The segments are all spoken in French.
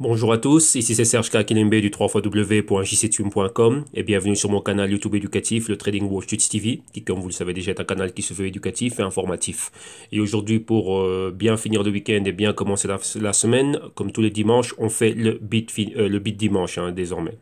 Bonjour à tous, ici c'est Serge Kakilembe du 3xw.jctune.com et bienvenue sur mon canal YouTube éducatif, le Trading Wall Street TV, qui comme vous le savez déjà est un canal qui se veut éducatif et informatif. Et aujourd'hui pour bien finir le week-end et bien commencer la semaine, comme tous les dimanches, on fait le beat dimanche désormais.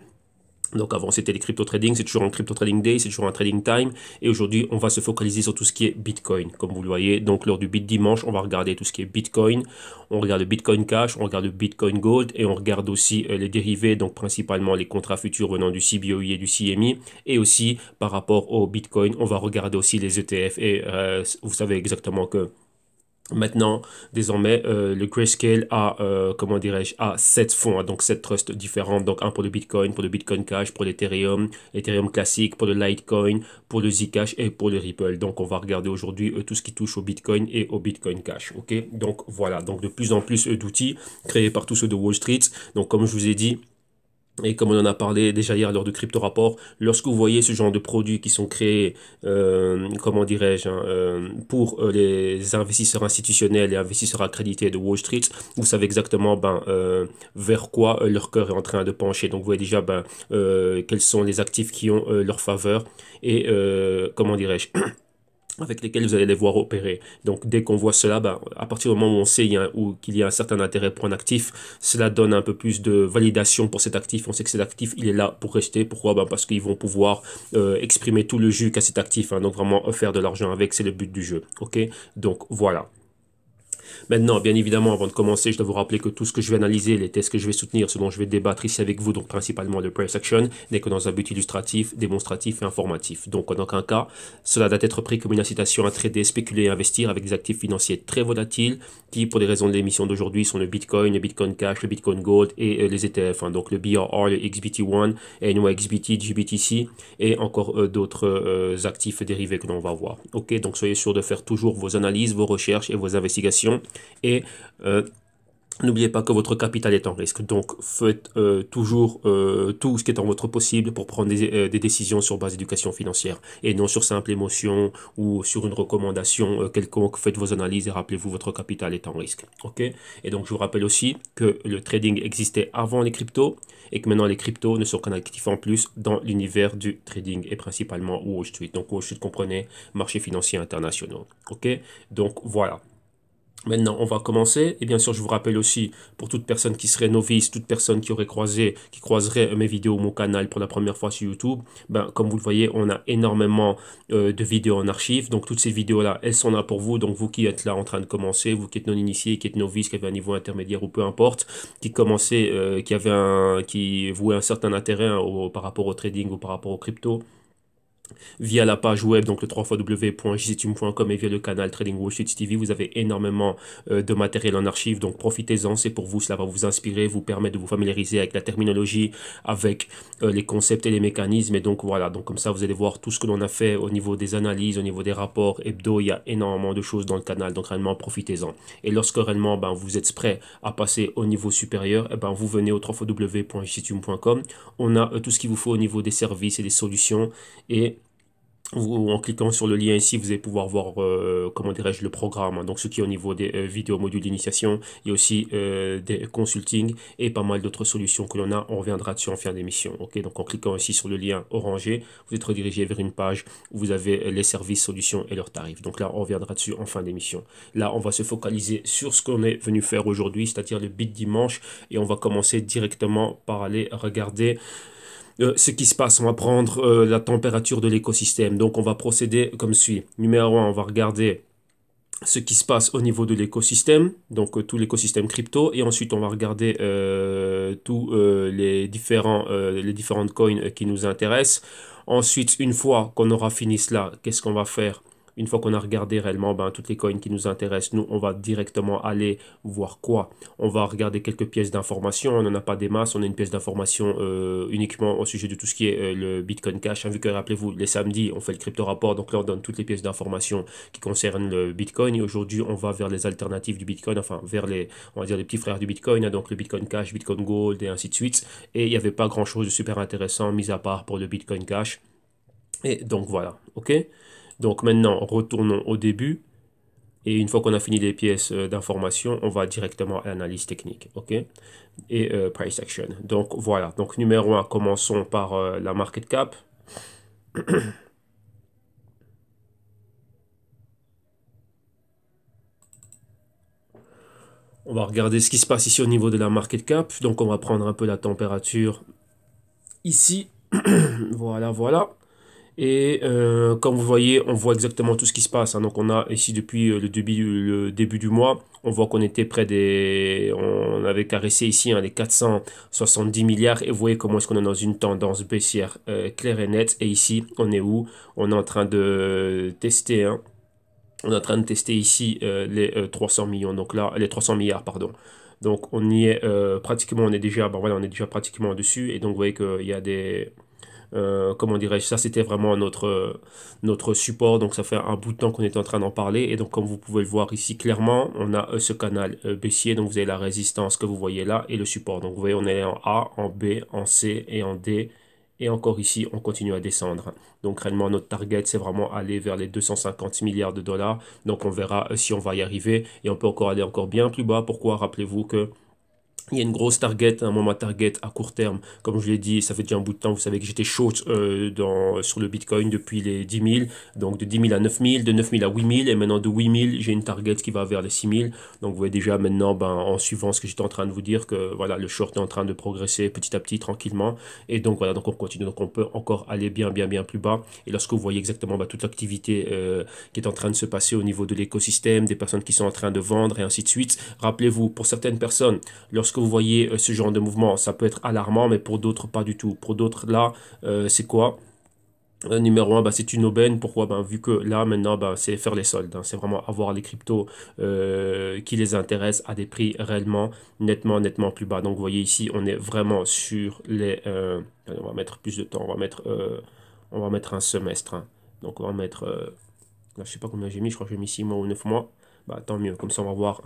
Donc avant c'était les crypto trading, c'est toujours un crypto trading day, c'est toujours un trading time. Et aujourd'hui on va se focaliser sur tout ce qui est Bitcoin, comme vous le voyez. Donc lors du Bit Dimanche, on va regarder tout ce qui est Bitcoin, on regarde le Bitcoin Cash, on regarde le Bitcoin Gold et on regarde aussi les dérivés, donc principalement les contrats futurs venant du CBOE et du CME. Et aussi par rapport au Bitcoin, on va regarder aussi les ETF. Et vous savez exactement que maintenant, désormais, le Grayscale a, comment dirais-je, a 7 fonds, donc 7 trusts différents. Donc un pour le Bitcoin Cash, pour l'Ethereum, l'Ethereum classique, pour le Litecoin, pour le Zcash et pour le Ripple. Donc on va regarder aujourd'hui tout ce qui touche au Bitcoin et au Bitcoin Cash. Ok, donc voilà, donc de plus en plus d'outils créés par tous ceux de Wall Street. Donc comme je vous ai dit, et comme on en a parlé déjà hier lors du crypto rapport, lorsque vous voyez ce genre de produits qui sont créés, comment dirais-je, pour les investisseurs institutionnels et investisseurs accrédités de Wall Street, vous savez exactement vers quoi leur cœur est en train de pencher. Donc vous voyez déjà quels sont les actifs qui ont leur faveur et comment dirais-je, avec lesquels vous allez les voir opérer. Donc dès qu'on voit cela, à partir du moment où on sait qu'il y a un certain intérêt pour un actif, cela donne un peu plus de validation pour cet actif. On sait que cet actif, il est là pour rester. Pourquoi? Parce qu'ils vont pouvoir exprimer tout le jus qu'a cet actif. Donc vraiment faire de l'argent avec, c'est le but du jeu. Ok. Donc voilà. Maintenant, bien évidemment, avant de commencer, je dois vous rappeler que tout ce que je vais analyser, les tests que je vais soutenir, ce dont je vais débattre ici avec vous, donc principalement le price action, n'est que dans un but illustratif, démonstratif et informatif. Donc en aucun cas, cela doit être pris comme une incitation à trader, spéculer et investir avec des actifs financiers très volatiles qui, pour des raisons de l'émission d'aujourd'hui, sont le Bitcoin Cash, le Bitcoin Gold et les ETF. Donc le BRR, le XBT1, NYXBT, GBTC et encore d'autres actifs dérivés que l'on va voir. Ok, donc soyez sûr de faire toujours vos analyses, vos recherches et vos investigations et n'oubliez pas que votre capital est en risque. Donc faites toujours tout ce qui est en votre possible pour prendre des décisions sur base d'éducation financière et non sur simple émotion ou sur une recommandation quelconque. Faites vos analyses et rappelez-vous, votre capital est en risque. Ok. Et donc je vous rappelle aussi que le trading existait avant les cryptos et que maintenant les cryptos ne sont qu'un actif en plus dans l'univers du trading et principalement Wall Street. Donc Wall Street, comprenez, marchés financiers internationaux. Ok. Donc voilà. Maintenant, on va commencer. Et bien sûr, je vous rappelle aussi, pour toute personne qui serait novice, toute personne qui croiserait mes vidéos, mon canal pour la première fois sur YouTube, comme vous le voyez, on a énormément de vidéos en archive. Donc, toutes ces vidéos-là, elles sont là pour vous. Donc, vous qui êtes là en train de commencer, vous qui êtes non initié, qui êtes novice, qui avez un niveau intermédiaire ou peu importe, qui commencez, qui vouait un certain intérêt par rapport au trading ou par rapport aux crypto, via la page web, donc le www.jctune.com et via le canal Trading Wall Street TV, vous avez énormément de matériel en archive, donc profitez-en, c'est pour vous, cela va vous inspirer, vous permettre de vous familiariser avec la terminologie, avec les concepts et les mécanismes, et donc voilà, donc comme ça vous allez voir tout ce que l'on a fait au niveau des analyses, au niveau des rapports hebdo, il y a énormément de choses dans le canal, donc réellement profitez-en. Et lorsque réellement vous êtes prêt à passer au niveau supérieur, vous venez au www.jctune.com, on a tout ce qu'il vous faut au niveau des services et des solutions, et en cliquant sur le lien ici, vous allez pouvoir voir, comment dirais-je, le programme. Donc, ce qui est au niveau des vidéos modules d'initiation. Il y a aussi des consulting et pas mal d'autres solutions que l'on a. On reviendra dessus en fin d'émission. Ok, donc en cliquant ici sur le lien orangé, vous êtes redirigé vers une page où vous avez les services, solutions et leurs tarifs. Donc là, on reviendra dessus en fin d'émission. Là, on va se focaliser sur ce qu'on est venu faire aujourd'hui, c'est-à-dire le bit dimanche. Et on va commencer directement par aller regarder ce qui se passe. On va prendre la température de l'écosystème. Donc, on va procéder comme suit. Numéro un, on va regarder ce qui se passe au niveau de l'écosystème, donc tout l'écosystème crypto, et ensuite on va regarder tous les différentes coins qui nous intéressent. Ensuite, une fois qu'on aura fini cela, qu'est-ce qu'on va faire? Une fois qu'on a regardé réellement toutes les coins qui nous intéressent, nous, on va directement aller voir quoi? On va regarder quelques pièces d'information. On n'en a pas des masses. On a une pièce d'information uniquement au sujet de tout ce qui est le Bitcoin Cash. Vu que, rappelez-vous, les samedis, on fait le crypto rapport. Donc là, on donne toutes les pièces d'information qui concernent le Bitcoin. Et aujourd'hui, on va vers les alternatives du Bitcoin. Enfin, vers on va dire, les petits frères du Bitcoin. Donc le Bitcoin Cash, Bitcoin Gold et ainsi de suite. Et il n'y avait pas grand-chose de super intéressant, mis à part pour le Bitcoin Cash. Et donc voilà. OK? Donc maintenant, retournons au début. Et une fois qu'on a fini les pièces d'information, on va directement à l'analyse technique, ok? Et price action. Donc voilà. Donc numéro un, commençons par la market cap. On va regarder ce qui se passe ici au niveau de la market cap. Donc on va prendre un peu la température ici. Voilà, voilà. Et comme vous voyez, on voit exactement tout ce qui se passe, hein. Donc on a ici depuis le début du mois, on voit qu'on était près des... On avait caressé ici, hein, les 470 milliards. Et vous voyez comment est-ce qu'on est dans une tendance baissière claire et nette. Et ici, on est où? On est en train de tester, hein. On est en train de tester ici les 300 millions. Donc là, les 300 milliards, pardon. Donc on y est pratiquement, on est déjà, bon, voilà, on est déjà pratiquement dessus. Et donc vous voyez qu'il y a des... comment dirais-je, ça c'était vraiment notre support, donc ça fait un bout de temps qu'on est en train d'en parler, et donc comme vous pouvez le voir ici clairement, on a ce canal baissier, donc vous avez la résistance que vous voyez là, et le support, donc vous voyez on est en A, en B, en C et en D, et encore ici on continue à descendre. Donc réellement notre target c'est vraiment aller vers les 250 milliards de dollars, donc on verra si on va y arriver, et on peut encore aller encore bien plus bas. Pourquoi? Rappelez-vous que il y a une grosse target, un moment target à court terme. Comme je l'ai dit, ça fait déjà un bout de temps. Vous savez que j'étais short sur le Bitcoin depuis les 10 000. Donc de 10 000 à 9 000, de 9 000 à 8 000. Et maintenant de 8 000, j'ai une target qui va vers les 6 000. Donc vous voyez déjà maintenant, ben, en suivant ce que j'étais en train de vous dire, que voilà, le short est en train de progresser petit à petit, tranquillement. Et donc voilà, donc on continue. Donc on peut encore aller bien, bien, bien plus bas. Et lorsque vous voyez exactement toute l'activité qui est en train de se passer au niveau de l'écosystème, des personnes qui sont en train de vendre et ainsi de suite, rappelez-vous, pour certaines personnes, lorsque vous voyez ce genre de mouvement, ça peut être alarmant, mais pour d'autres, pas du tout. Pour d'autres, là, c'est quoi? Numéro un, bah, c'est une aubaine. Pourquoi? Ben, vu que là, maintenant, bah, c'est faire les soldes, hein. C'est vraiment avoir les cryptos qui les intéressent à des prix réellement, nettement, nettement plus bas. Donc, vous voyez ici, on est vraiment sur les... allez, on va mettre plus de temps. On va mettre un semestre, hein. Donc, on va mettre... là, je sais pas combien j'ai mis. Je crois que j'ai mis 6 mois ou 9 mois. Bah, tant mieux. Comme ça, on va voir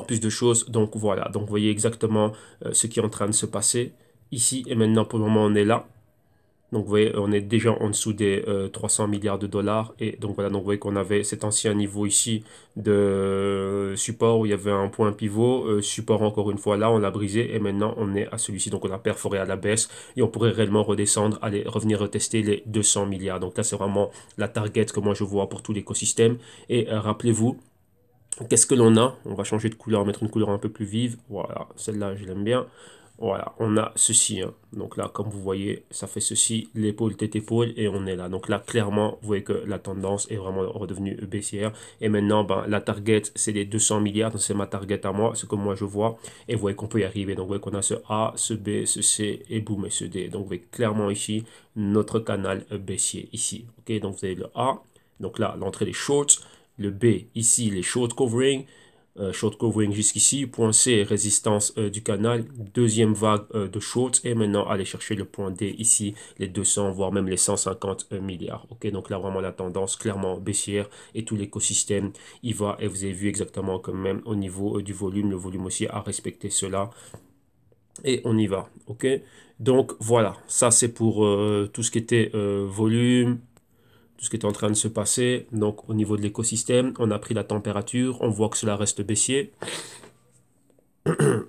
plus de choses. Donc voilà, donc vous voyez exactement ce qui est en train de se passer ici et maintenant. Pour le moment, on est là. Donc vous voyez, on est déjà en dessous des 300 milliards de dollars. Et donc voilà, donc vous voyez qu'on avait cet ancien niveau ici de support où il y avait un point pivot. Support encore une fois là, on l'a brisé. Et maintenant, on est à celui-ci. Donc on a perforé à la baisse. Et on pourrait réellement redescendre, aller revenir retester les 200 milliards. Donc là, c'est vraiment la target que moi je vois pour tout l'écosystème. Et rappelez-vous, qu'est-ce que l'on a? On va changer de couleur, mettre une couleur un peu plus vive. Voilà, celle-là, je l'aime bien. Voilà, on a ceci, hein. Donc là, comme vous voyez, ça fait ceci, l'épaule, tête, épaule, et on est là. Donc là, clairement, vous voyez que la tendance est vraiment redevenue baissière. Et maintenant, ben, la target, c'est les 200 milliards. Donc c'est ma target à moi, ce que moi je vois. Et vous voyez qu'on peut y arriver. Donc vous voyez qu'on a ce A, ce B, ce C, et boum, et ce D. Donc vous voyez clairement ici, notre canal baissier, ici. Ok, donc vous avez le A. Donc là, l'entrée des shorts. Le B, ici, les short covering jusqu'ici. Point C, résistance du canal. Deuxième vague de shorts. Et maintenant, aller chercher le point D ici, les 200, voire même les 150 milliards. Ok, donc là, vraiment la tendance clairement baissière et tout l'écosystème y va. Et vous avez vu exactement que même au niveau du volume, le volume aussi a respecté cela. Et on y va. Ok, donc voilà, ça c'est pour tout ce qui était volume, tout ce qui est en train de se passer. Donc au niveau de l'écosystème, on a pris la température, on voit que cela reste baissier.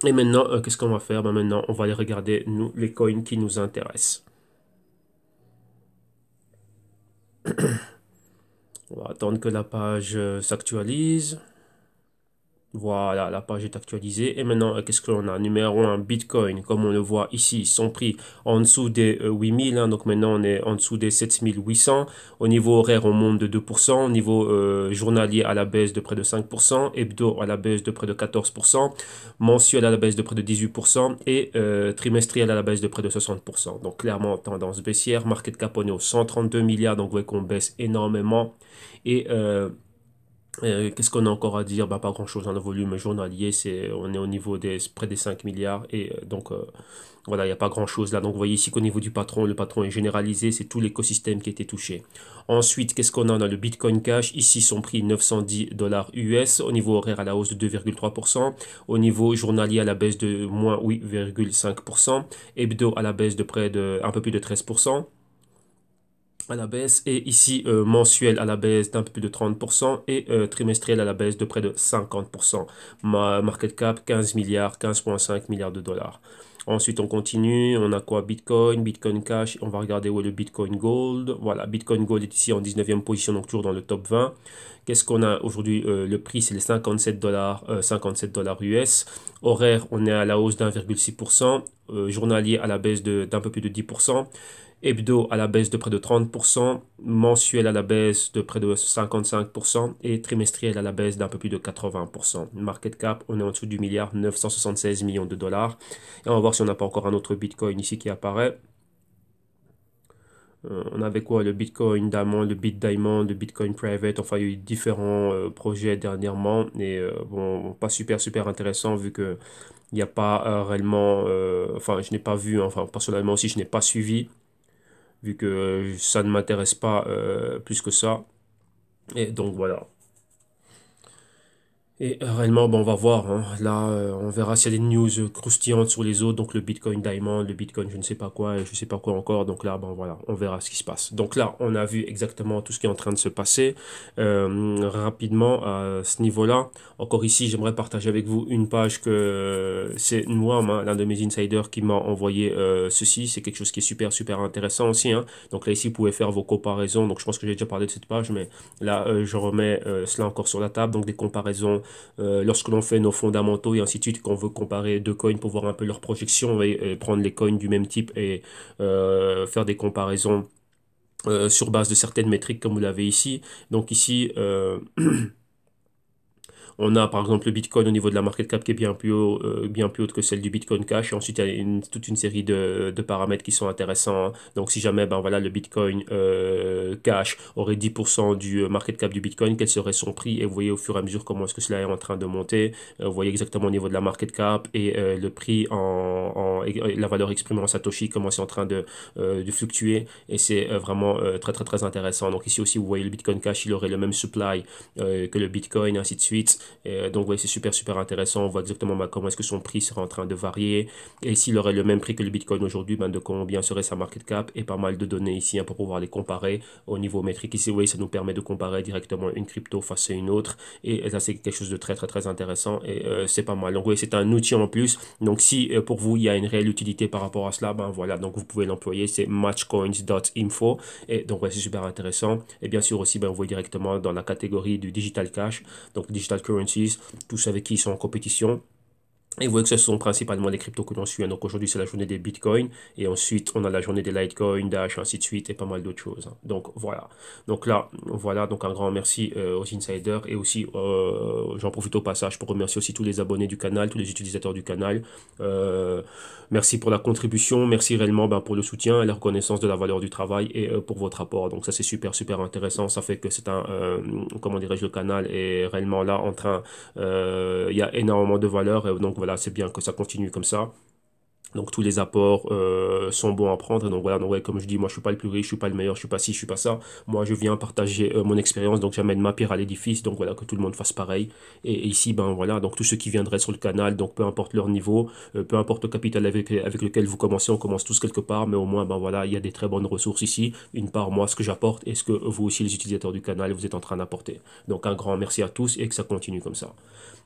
Et maintenant, qu'est-ce qu'on va faire? Ben maintenant, on va aller regarder nous, les coins qui nous intéressent. On va attendre que la page s'actualise. Voilà, la page est actualisée. Et maintenant, qu'est-ce que l'on a? Numéro un, Bitcoin, comme on le voit ici, son prix en dessous des 8000, hein. Donc maintenant, on est en dessous des 7800. Au niveau horaire, on monte de 2%. Au niveau journalier, à la baisse de près de 5%. Hebdo, à la baisse de près de 14%. Mensuel, à la baisse de près de 18%. Et trimestriel, à la baisse de près de 60%. Donc clairement, tendance baissière. Market cap, on est aux 132 milliards. Donc vous voyez qu'on baisse énormément. Et... qu'est-ce qu'on a encore à dire? Bah, pas grand-chose dans le volume journalier. On est au niveau des près des 5 milliards. Et donc, voilà, il n'y a pas grand-chose là. Donc, vous voyez ici qu'au niveau du patron, le patron est généralisé. C'est tout l'écosystème qui a été touché. Ensuite, qu'est-ce qu'on a? On a le Bitcoin Cash. Ici, son prix 910 dollars US. Au niveau horaire, à la hausse de 2,3%. Au niveau journalier, à la baisse de moins 8,5%. Hebdo, à la baisse de près de un peu plus de 13%. à la baisse, et ici mensuel à la baisse d'un peu plus de 30% et trimestriel à la baisse de près de 50%. Ma market cap 15 milliards, 15,5 milliards de dollars. Ensuite, on continue. On a quoi? Bitcoin, Bitcoin Cash. On va regarder où est le Bitcoin Gold. Voilà, Bitcoin Gold est ici en 19e position, donc toujours dans le top 20. Qu'est-ce qu'on a aujourd'hui? Le prix, c'est les 57 dollars US. Horaire, on est à la hausse d'1,6%. Journalier à la baisse d'un peu plus de 10%. Hebdo à la baisse de près de 30%, mensuel à la baisse de près de 55% et trimestriel à la baisse d'un peu plus de 80%. Market cap, on est en dessous du milliard 976 millions de dollars. Et on va voir si on n'a pas encore un autre Bitcoin ici qui apparaît. On avait quoi? Le Bitcoin Diamond, le BitDiamond, le Bitcoin Private. Enfin, il y a eu différents projets dernièrement. Et bon, pas super intéressant vu que il n'y a pas réellement... enfin, je n'ai pas vu, enfin, personnellement aussi, je n'ai pas suivi vu que ça ne m'intéresse pas plus que ça. Et donc voilà. Et réellement, bon, on va voir, hein. Là, on verra s'il y a des news croustillantes sur les autres. Donc le Bitcoin Diamond, le Bitcoin je ne sais pas quoi, et je ne sais pas quoi encore. Donc là, bon, voilà, on verra ce qui se passe. Donc là, on a vu exactement tout ce qui est en train de se passer. Rapidement, à ce niveau-là, encore ici, j'aimerais partager avec vous une page que c'est Noam, hein, l'un de mes insiders, qui m'a envoyé ceci. C'est quelque chose qui est super intéressant aussi, hein. Donc là, ici, vous pouvez faire vos comparaisons. Donc je pense que j'ai déjà parlé de cette page, mais là, je remets cela encore sur la table. Donc des comparaisons lorsque l'on fait nos fondamentaux et ainsi de suite, qu'on veut comparer deux coins pour voir un peu leur projection et prendre les coins du même type et faire des comparaisons sur base de certaines métriques comme vous l'avez ici. Donc ici, on a par exemple le Bitcoin au niveau de la market cap qui est bien plus haute que celle du Bitcoin Cash. Et ensuite, il y a toute une série de paramètres qui sont intéressants, hein. Donc, si jamais ben, voilà, le Bitcoin Cash aurait 10% du market cap du Bitcoin, quel serait son prix? Et vous voyez au fur et à mesure comment est-ce que cela est en train de monter. Vous voyez exactement au niveau de la market cap et le prix et la valeur exprimée en Satoshi, comment c'est en train de fluctuer. Et c'est vraiment très intéressant. Donc ici aussi, vous voyez le Bitcoin Cash, il aurait le même supply que le Bitcoin, ainsi de suite. Et donc, ouais, c'est super intéressant. On voit exactement comment est-ce que son prix sera en train de varier. Et s'il aurait le même prix que le Bitcoin aujourd'hui, ben, de combien serait sa market cap et pas mal de données ici, hein, pour pouvoir les comparer au niveau métrique. Ici, oui, ça nous permet de comparer directement une crypto face à une autre. Et là, c'est quelque chose de très intéressant et c'est pas mal. Donc, oui, c'est un outil en plus. Donc, si pour vous, il y a une réelle utilité par rapport à cela, ben voilà. Donc, vous pouvez l'employer. C'est matchcoins.info. Et donc, ouais, c'est super intéressant. Et bien sûr aussi, ben, vous voyez directement dans la catégorie du digital cash. Donc, digital currencies, tous avec qui ils sont en compétition. Et vous voyez que ce sont principalement les cryptos que l'on suit. Donc aujourd'hui, c'est la journée des bitcoins. Et ensuite, on a la journée des Litecoin, Dash, ainsi de suite, et pas mal d'autres choses, hein. Donc voilà. Donc là, voilà. Donc un grand merci aux insiders. Et aussi, j'en profite au passage pour remercier aussi tous les abonnés du canal, tous les utilisateurs du canal. Merci pour la contribution. Merci réellement ben, pour le soutien et la reconnaissance de la valeur du travail et pour votre apport. Donc ça, c'est super intéressant. Ça fait que c'est comment dirais-je, le canal est réellement là en train. Il y a énormément de valeur. Et donc voilà, c'est bien que ça continue comme ça. Donc tous les apports sont bons à prendre. Et donc voilà, donc ouais, comme je dis, moi je suis pas le plus riche, je suis pas le meilleur, je suis pas ci, je suis pas ça. Moi je viens partager mon expérience, donc j'amène ma pierre à l'édifice. Donc voilà, que tout le monde fasse pareil. Et ici, ben voilà, donc tous ceux qui viendraient sur le canal, donc peu importe leur niveau, peu importe le capital avec lequel vous commencez, on commence tous quelque part, mais au moins ben voilà, il y a des très bonnes ressources ici. Une part moi ce que j'apporte et ce que vous aussi les utilisateurs du canal vous êtes en train d'apporter. Donc un grand merci à tous et que ça continue comme ça.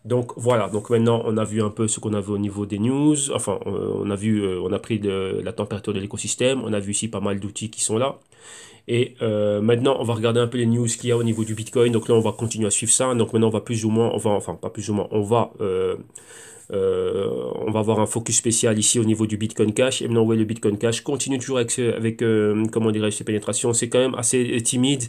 Donc voilà, donc maintenant on a vu un peu ce qu'on avait au niveau des news, enfin on a vu, on a pris la température de l'écosystème, on a vu ici pas mal d'outils qui sont là. Et maintenant on va regarder un peu les news qu'il y a au niveau du Bitcoin, donc là on va continuer à suivre ça, donc maintenant on va plus ou moins, enfin pas plus ou moins, on va avoir un focus spécial ici au niveau du Bitcoin Cash. Et maintenant, vous voyez, le Bitcoin Cash continue toujours avec comment dirais-je, ses pénétrations. C'est quand même assez timide.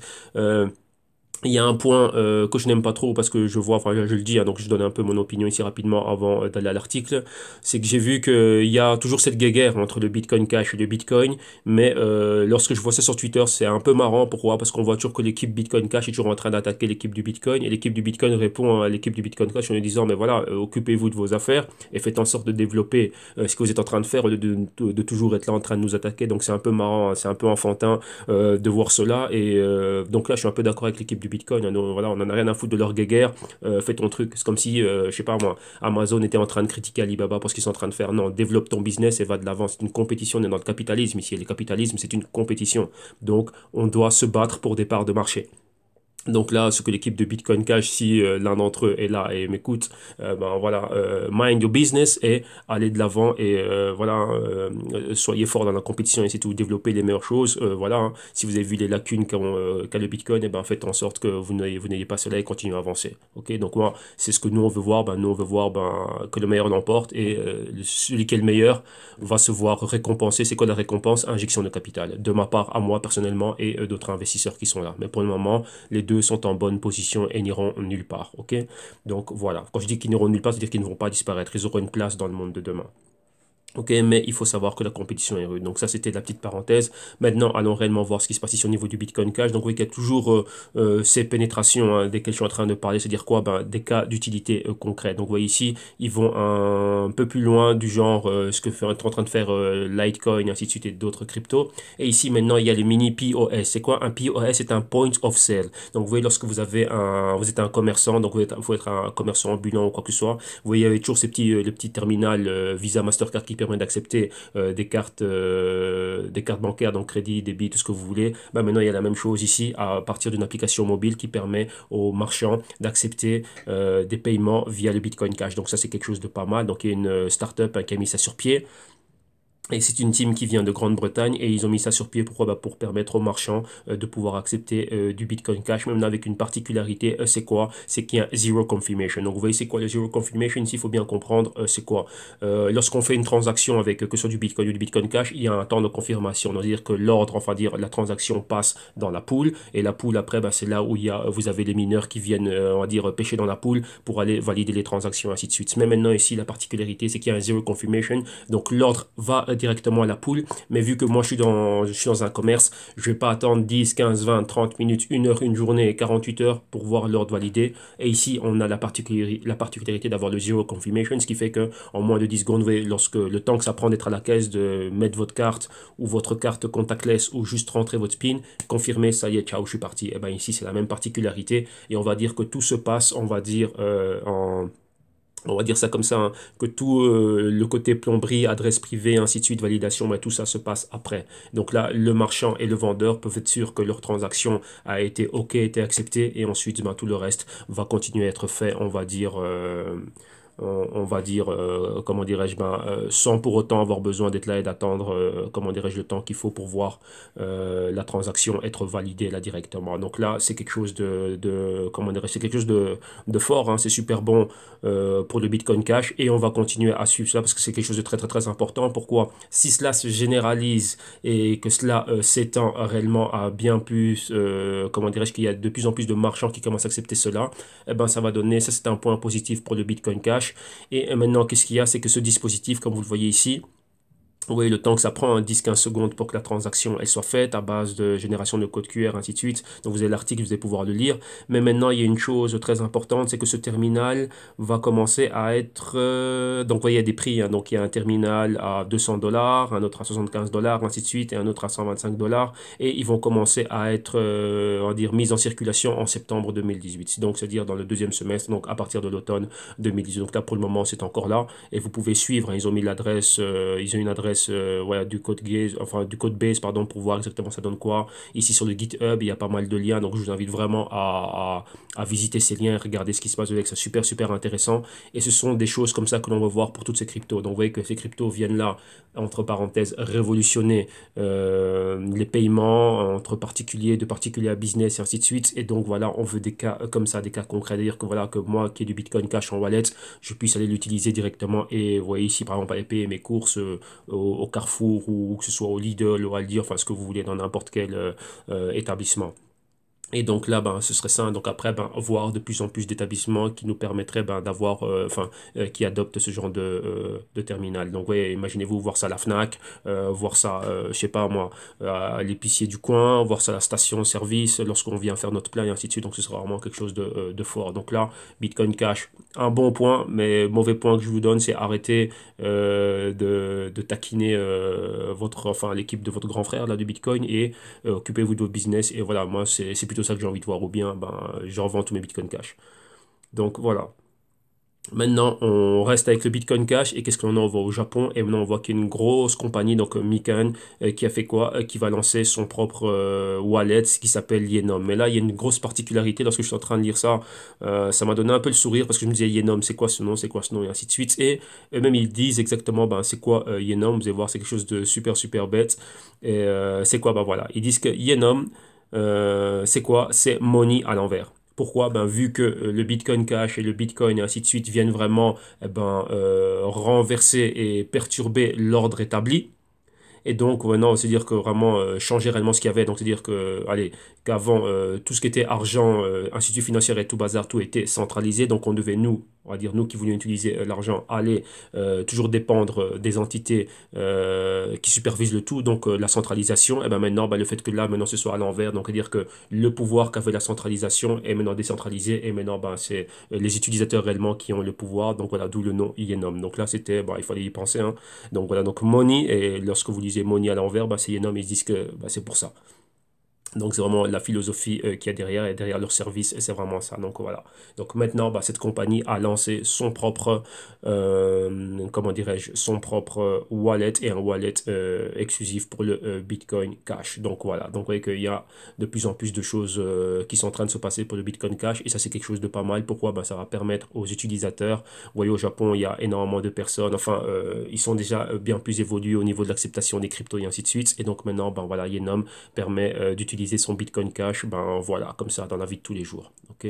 Il y a un point que je n'aime pas trop parce que je vois, enfin je le dis, hein, donc je donne un peu mon opinion ici rapidement avant d'aller à l'article, c'est que j'ai vu qu'il y a toujours cette guéguerre entre le Bitcoin Cash et le Bitcoin, mais lorsque je vois ça sur Twitter, c'est un peu marrant. Pourquoi? Parce qu'on voit toujours que l'équipe Bitcoin Cash est toujours en train d'attaquer l'équipe du Bitcoin, et l'équipe du Bitcoin répond à l'équipe du Bitcoin Cash en lui disant, mais voilà, occupez-vous de vos affaires et faites en sorte de développer ce que vous êtes en train de faire au lieu de toujours être là en train de nous attaquer. Donc c'est un peu marrant, hein, c'est un peu enfantin de voir cela, et donc là je suis un peu d'accord avec l'équipe du Bitcoin. Voilà, on en a rien à foutre de leur guéguerre. Fais ton truc. C'est comme si, je sais pas moi, Amazon était en train de critiquer Alibaba pour ce qu'ils sont en train de faire. Non, développe ton business et va de l'avant. C'est une compétition. On est dans le capitalisme ici. Et le capitalisme, c'est une compétition. Donc, on doit se battre pour des parts de marché. Donc là, ce que l'équipe de Bitcoin Cash, si l'un d'entre eux est là et m'écoute, ben voilà, mind your business et allez de l'avant et voilà, soyez fort dans la compétition et c'est tout, développer les meilleures choses. Voilà, hein. Si vous avez vu les lacunes qu'a le Bitcoin, et ben faites en sorte que vous n'ayez pas cela et continuez à avancer. Ok, donc moi, c'est ce que nous on veut voir. Ben nous on veut voir que le meilleur l'emporte et celui qui est le meilleur va se voir récompensé. C'est quoi la récompense? Injection de capital. De ma part, à moi personnellement et d'autres investisseurs qui sont là. Mais pour le moment, les deux sont en bonne position et n'iront nulle part. Ok. Donc voilà. Quand je dis qu'ils n'iront nulle part, c'est-à-dire qu'ils ne vont pas disparaître. Ils auront une place dans le monde de demain. Ok, mais il faut savoir que la compétition est rude. Donc ça, c'était la petite parenthèse. Maintenant, allons réellement voir ce qui se passe ici au niveau du Bitcoin Cash. Donc oui, il y a toujours ces pénétrations hein, desquelles je suis en train de parler, c'est-à-dire quoi? Ben, des cas d'utilité concrète. Donc vous voyez ici, ils vont un peu plus loin du genre ce que est en train de faire Litecoin, ainsi de suite, et d'autres cryptos. Et ici, maintenant, il y a le mini POS. C'est quoi un POS? C'est un point of sale. Donc vous voyez, lorsque vous êtes un commerçant, donc il faut être un commerçant ambulant ou quoi que ce soit. Vous voyez, il y avait toujours le petit terminal Visa, Mastercard qui permet d'accepter des cartes bancaires, donc crédit, débit, tout ce que vous voulez. Ben maintenant, il y a la même chose ici à partir d'une application mobile qui permet aux marchands d'accepter des paiements via le Bitcoin Cash. Donc ça, c'est quelque chose de pas mal. Donc il y a une startup qui a mis ça sur pied. Et c'est une team qui vient de Grande-Bretagne et ils ont mis ça sur pied. Pourquoi? Bah pour permettre aux marchands de pouvoir accepter du Bitcoin Cash, même avec une particularité. C'est quoi? C'est qu'il y a un zero confirmation. Donc vous voyez c'est quoi le zero confirmation? Ici, il faut bien comprendre c'est quoi. Lorsqu'on fait une transaction avec que ce soit du Bitcoin ou du Bitcoin Cash, il y a un temps de confirmation. C'est-à-dire que l'ordre, enfin dire la transaction passe dans la pool et la pool après, bah, c'est là où vous avez les mineurs qui viennent, on va dire, pêcher dans la pool pour aller valider les transactions, ainsi de suite. Mais maintenant ici, la particularité, c'est qu'il y a un zero confirmation. Donc l'ordre va directement à la pool. Mais vu que moi je suis dans un commerce, je vais pas attendre 10, 15, 20, 30 minutes, une heure, une journée, 48 heures pour voir l'ordre validé. Et ici, on a la particularité d'avoir le zero confirmation, ce qui fait que en moins de 10 secondes, lorsque le temps que ça prend d'être à la caisse, de mettre votre carte ou votre carte contactless ou juste rentrer votre PIN, confirmer, ça y est, ciao, je suis parti. Et ben ici, c'est la même particularité. Et on va dire que tout se passe, on va dire ça comme ça, hein, que tout le côté plomberie, adresse privée, ainsi de suite, validation, mais tout ça se passe après. Donc là, le marchand et le vendeur peuvent être sûrs que leur transaction a été OK, été acceptée, et ensuite, ben, tout le reste va continuer à être fait, on va dire, comment dirais-je, sans pour autant avoir besoin d'être là et d'attendre, comment dirais-je, le temps qu'il faut pour voir la transaction être validée là directement. Donc là, c'est quelque chose comment dirais-je, c'est quelque chose de fort, hein, c'est super bon pour le Bitcoin Cash et on va continuer à suivre cela parce que c'est quelque chose de très très très important. Pourquoi? Si cela se généralise et que cela s'étend réellement à bien plus, comment dirais-je, qu'il y a de plus en plus de marchands qui commencent à accepter cela, eh ben ça va donner, ça c'est un point positif pour le Bitcoin Cash. Et maintenant, qu'est-ce qu'il y a? C'est que ce dispositif, comme vous le voyez ici, oui, le temps que ça prend, 10-15 secondes pour que la transaction elle soit faite à base de génération de code QR, ainsi de suite. Donc vous avez l'article, vous allez pouvoir le lire. Mais maintenant, il y a une chose très importante, c'est que ce terminal va commencer à être... donc vous voyez, il y a des prix. Hein. Donc il y a un terminal à 200 dollars, un autre à 75 dollars, ainsi de suite, et un autre à 125 dollars. Et ils vont commencer à être, on va dire, mis en circulation en septembre 2018. Donc c'est-à-dire dans le deuxième semestre, donc à partir de l'automne 2018. Donc là, pour le moment, c'est encore là. Et vous pouvez suivre. Hein. Ils ont mis l'adresse, ils ont une adresse ouais, du code base pardon, pour voir exactement ça donne quoi. Ici sur le GitHub, il y a pas mal de liens, donc je vous invite vraiment à visiter ces liens, regarder ce qui se passe avec, c'est super super intéressant. Et ce sont des choses comme ça que l'on va voir pour toutes ces cryptos. Donc vous voyez que ces cryptos viennent là, entre parenthèses, révolutionner les paiements entre particuliers, de particulier à business et ainsi de suite. Et donc voilà, on veut des cas comme ça, des cas concrets, c'est-à-dire que voilà, que moi qui ai du Bitcoin Cash en wallet, je puisse aller l'utiliser directement et vous voyez ici par exemple aller payer mes courses au Carrefour ou que ce soit au Lidl, au Aldi, enfin ce que vous voulez dans n'importe quel établissement. Et donc là, ce serait ça. Donc après, voir de plus en plus d'établissements qui nous permettraient d'avoir, qui adoptent ce genre de terminal. Donc ouais, imaginez-vous voir ça à la Fnac, voir ça, je sais pas moi, à l'épicier du coin, voir ça à la station-service lorsqu'on vient faire notre plat et ainsi de suite. Donc ce sera vraiment quelque chose de fort. Donc là, Bitcoin Cash, un bon point, mais mauvais point que je vous donne, c'est arrêter de taquiner l'équipe de votre grand frère là du Bitcoin et occupez-vous de votre business. Et voilà, moi c'est plutôt plutôt ça que j'ai envie de voir, ou bien ben, je revends tous mes Bitcoin Cash. Donc voilà. Maintenant, on reste avec le Bitcoin Cash et qu'est-ce qu'on en voit au Japon? Et maintenant, on voit qu'il y a une grosse compagnie, donc Mikan, qui a fait quoi? Qui va lancer son propre wallet qui s'appelle Yenom. Mais là, il y a une grosse particularité. Lorsque je suis en train de lire ça, ça m'a donné un peu le sourire parce que je me disais Yenom, c'est quoi ce nom? C'est quoi ce nom? Et ainsi de suite. Et eux-mêmes, ils disent exactement, ben, c'est quoi Yenom? Vous allez voir, c'est quelque chose de super, super bête. Et c'est quoi? Ben voilà. Ils disent que Yenom, c'est quoi? C'est money à l'envers. Pourquoi? Ben, vu que le Bitcoin Cash et le Bitcoin et ainsi de suite viennent vraiment renverser et perturber l'ordre établi, et donc maintenant, c'est-à-dire que vraiment changer réellement ce qu'il y avait. Donc c'est-à-dire que, allez, qu'avant tout ce qui était argent, institut financier et tout bazar, tout était centralisé. Donc on devait nous, on va dire nous qui voulions utiliser l'argent, aller toujours dépendre des entités qui supervisent le tout. Donc la centralisation. Et ben maintenant, ben, le fait que là maintenant ce soit à l'envers, donc c'est-à-dire que le pouvoir qu'avait la centralisation est maintenant décentralisé et maintenant ben c'est les utilisateurs réellement qui ont le pouvoir. Donc voilà, d'où le nom Yenom. Donc là c'était, bon, il fallait y penser, hein. Donc voilà, donc money, et lorsque vous lisez money à l'envers, bah, c'est Yenom, ils se disent que bah, c'est pour ça. Donc c'est vraiment la philosophie qu'il y a derrière et derrière leur service et c'est vraiment ça. Donc voilà. Donc maintenant, bah, cette compagnie a lancé son propre, comment dirais-je, son propre wallet et un wallet exclusif pour le Bitcoin Cash. Donc voilà. Donc vous voyez qu'il y a de plus en plus de choses qui sont en train de se passer pour le Bitcoin Cash et ça c'est quelque chose de pas mal. Pourquoi? Bah, ça va permettre aux utilisateurs. Vous voyez au Japon, il y a énormément de personnes. Enfin, ils sont déjà bien plus évolués au niveau de l'acceptation des cryptos et ainsi de suite. Et donc maintenant, ben voilà, Yenom permet d'utiliser son Bitcoin Cash, ben voilà, comme ça, dans la vie de tous les jours. Ok.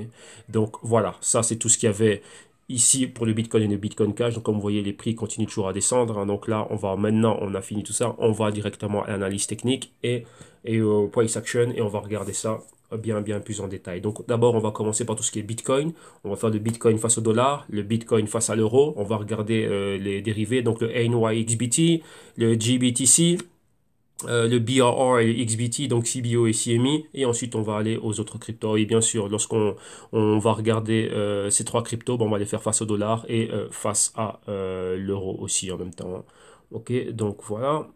Donc voilà, ça c'est tout ce qu'il y avait ici pour le Bitcoin et le Bitcoin Cash. Donc comme vous voyez, les prix continuent toujours à descendre, hein. Donc là, on a fini tout ça, on va directement à l'analyse technique et au price action et on va regarder ça bien plus en détail. Donc d'abord, on va commencer par tout ce qui est Bitcoin. On va faire le Bitcoin face au dollar, le Bitcoin face à l'euro. On va regarder les dérivés, donc le NYXBT, le GBTC, le BRR et XBT, donc CBO et CME, et ensuite on va aller aux autres cryptos. Et bien sûr, lorsqu'on va regarder ces trois cryptos, bon, on va les faire face au dollar et face à l'euro aussi en même temps, hein. Ok, donc voilà.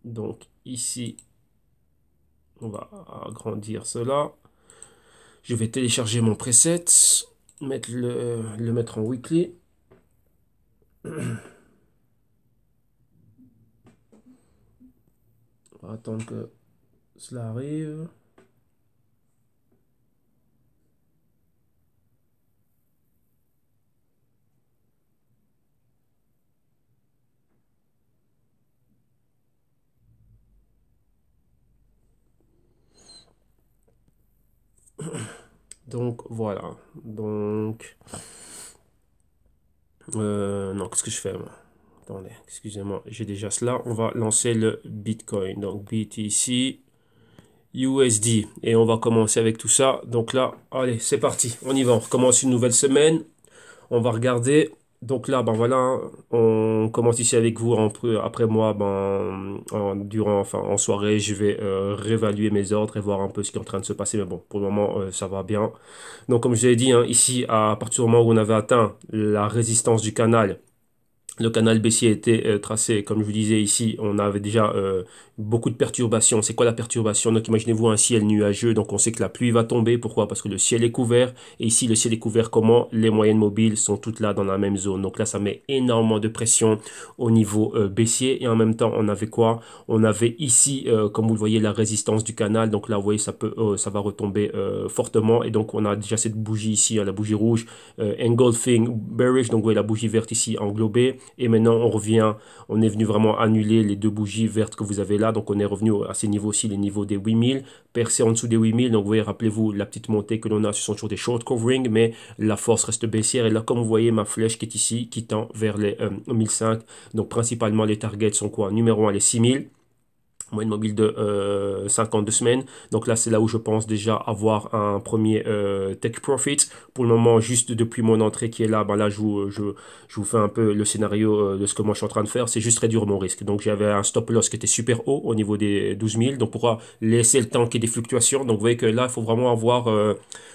Donc ici, on va agrandir cela. Je vais télécharger mon preset, le mettre en weekly. On va attendre que cela arrive. Donc voilà. Donc non, qu'est-ce que je fais moi? Attendez, excusez-moi, j'ai déjà cela. On va lancer le Bitcoin. Donc BTC USD. Et on va commencer avec tout ça. Donc là, allez, c'est parti. On y va. On recommence une nouvelle semaine. On va regarder. Donc là, ben voilà, on commence ici avec vous. Après moi, ben, enfin, en soirée, je vais réévaluer mes ordres et voir un peu ce qui est en train de se passer. Mais bon, pour le moment, ça va bien. Donc comme je l'ai dit, hein, ici, à partir du moment où on avait atteint la résistance du canal, le canal baissier était tracé, comme je vous disais ici, on avait déjà beaucoup de perturbations. C'est quoi la perturbation? Donc imaginez-vous un ciel nuageux, donc on sait que la pluie va tomber. Pourquoi? Parce que le ciel est couvert. Et ici, le ciel est couvert comment? Les moyennes mobiles sont toutes là dans la même zone. Donc là, ça met énormément de pression au niveau baissier. Et en même temps, on avait quoi? On avait ici, comme vous le voyez, la résistance du canal. Donc là, vous voyez, ça va retomber fortement. Et donc, on a déjà cette bougie ici, hein, la bougie rouge, engulfing bearish. Donc vous voyez la bougie verte ici englobée. Et maintenant, on est venu vraiment annuler les deux bougies vertes que vous avez là. Donc, on est revenu à ces niveaux-ci, les niveaux des 8000, percé en dessous des 8000. Donc, vous voyez, rappelez-vous, la petite montée que l'on a, ce sont toujours des short covering, mais la force reste baissière. Et là, comme vous voyez, ma flèche qui est ici, qui tend vers les 1005. Donc, principalement, les targets sont quoi? Numéro 1, les 6000. Moyenne mobile de 52 semaines. Donc là, c'est là où je pense déjà avoir un premier take profit. Pour le moment, juste depuis mon entrée qui est là, ben là, je vous fais un peu le scénario de ce que moi je suis en train de faire. C'est juste réduire mon risque. Donc j'avais un stop loss qui était super haut au niveau des 12 000. Donc pourra laisser le temps qu'il y ait des fluctuations. Donc vous voyez que là, il faut vraiment avoir,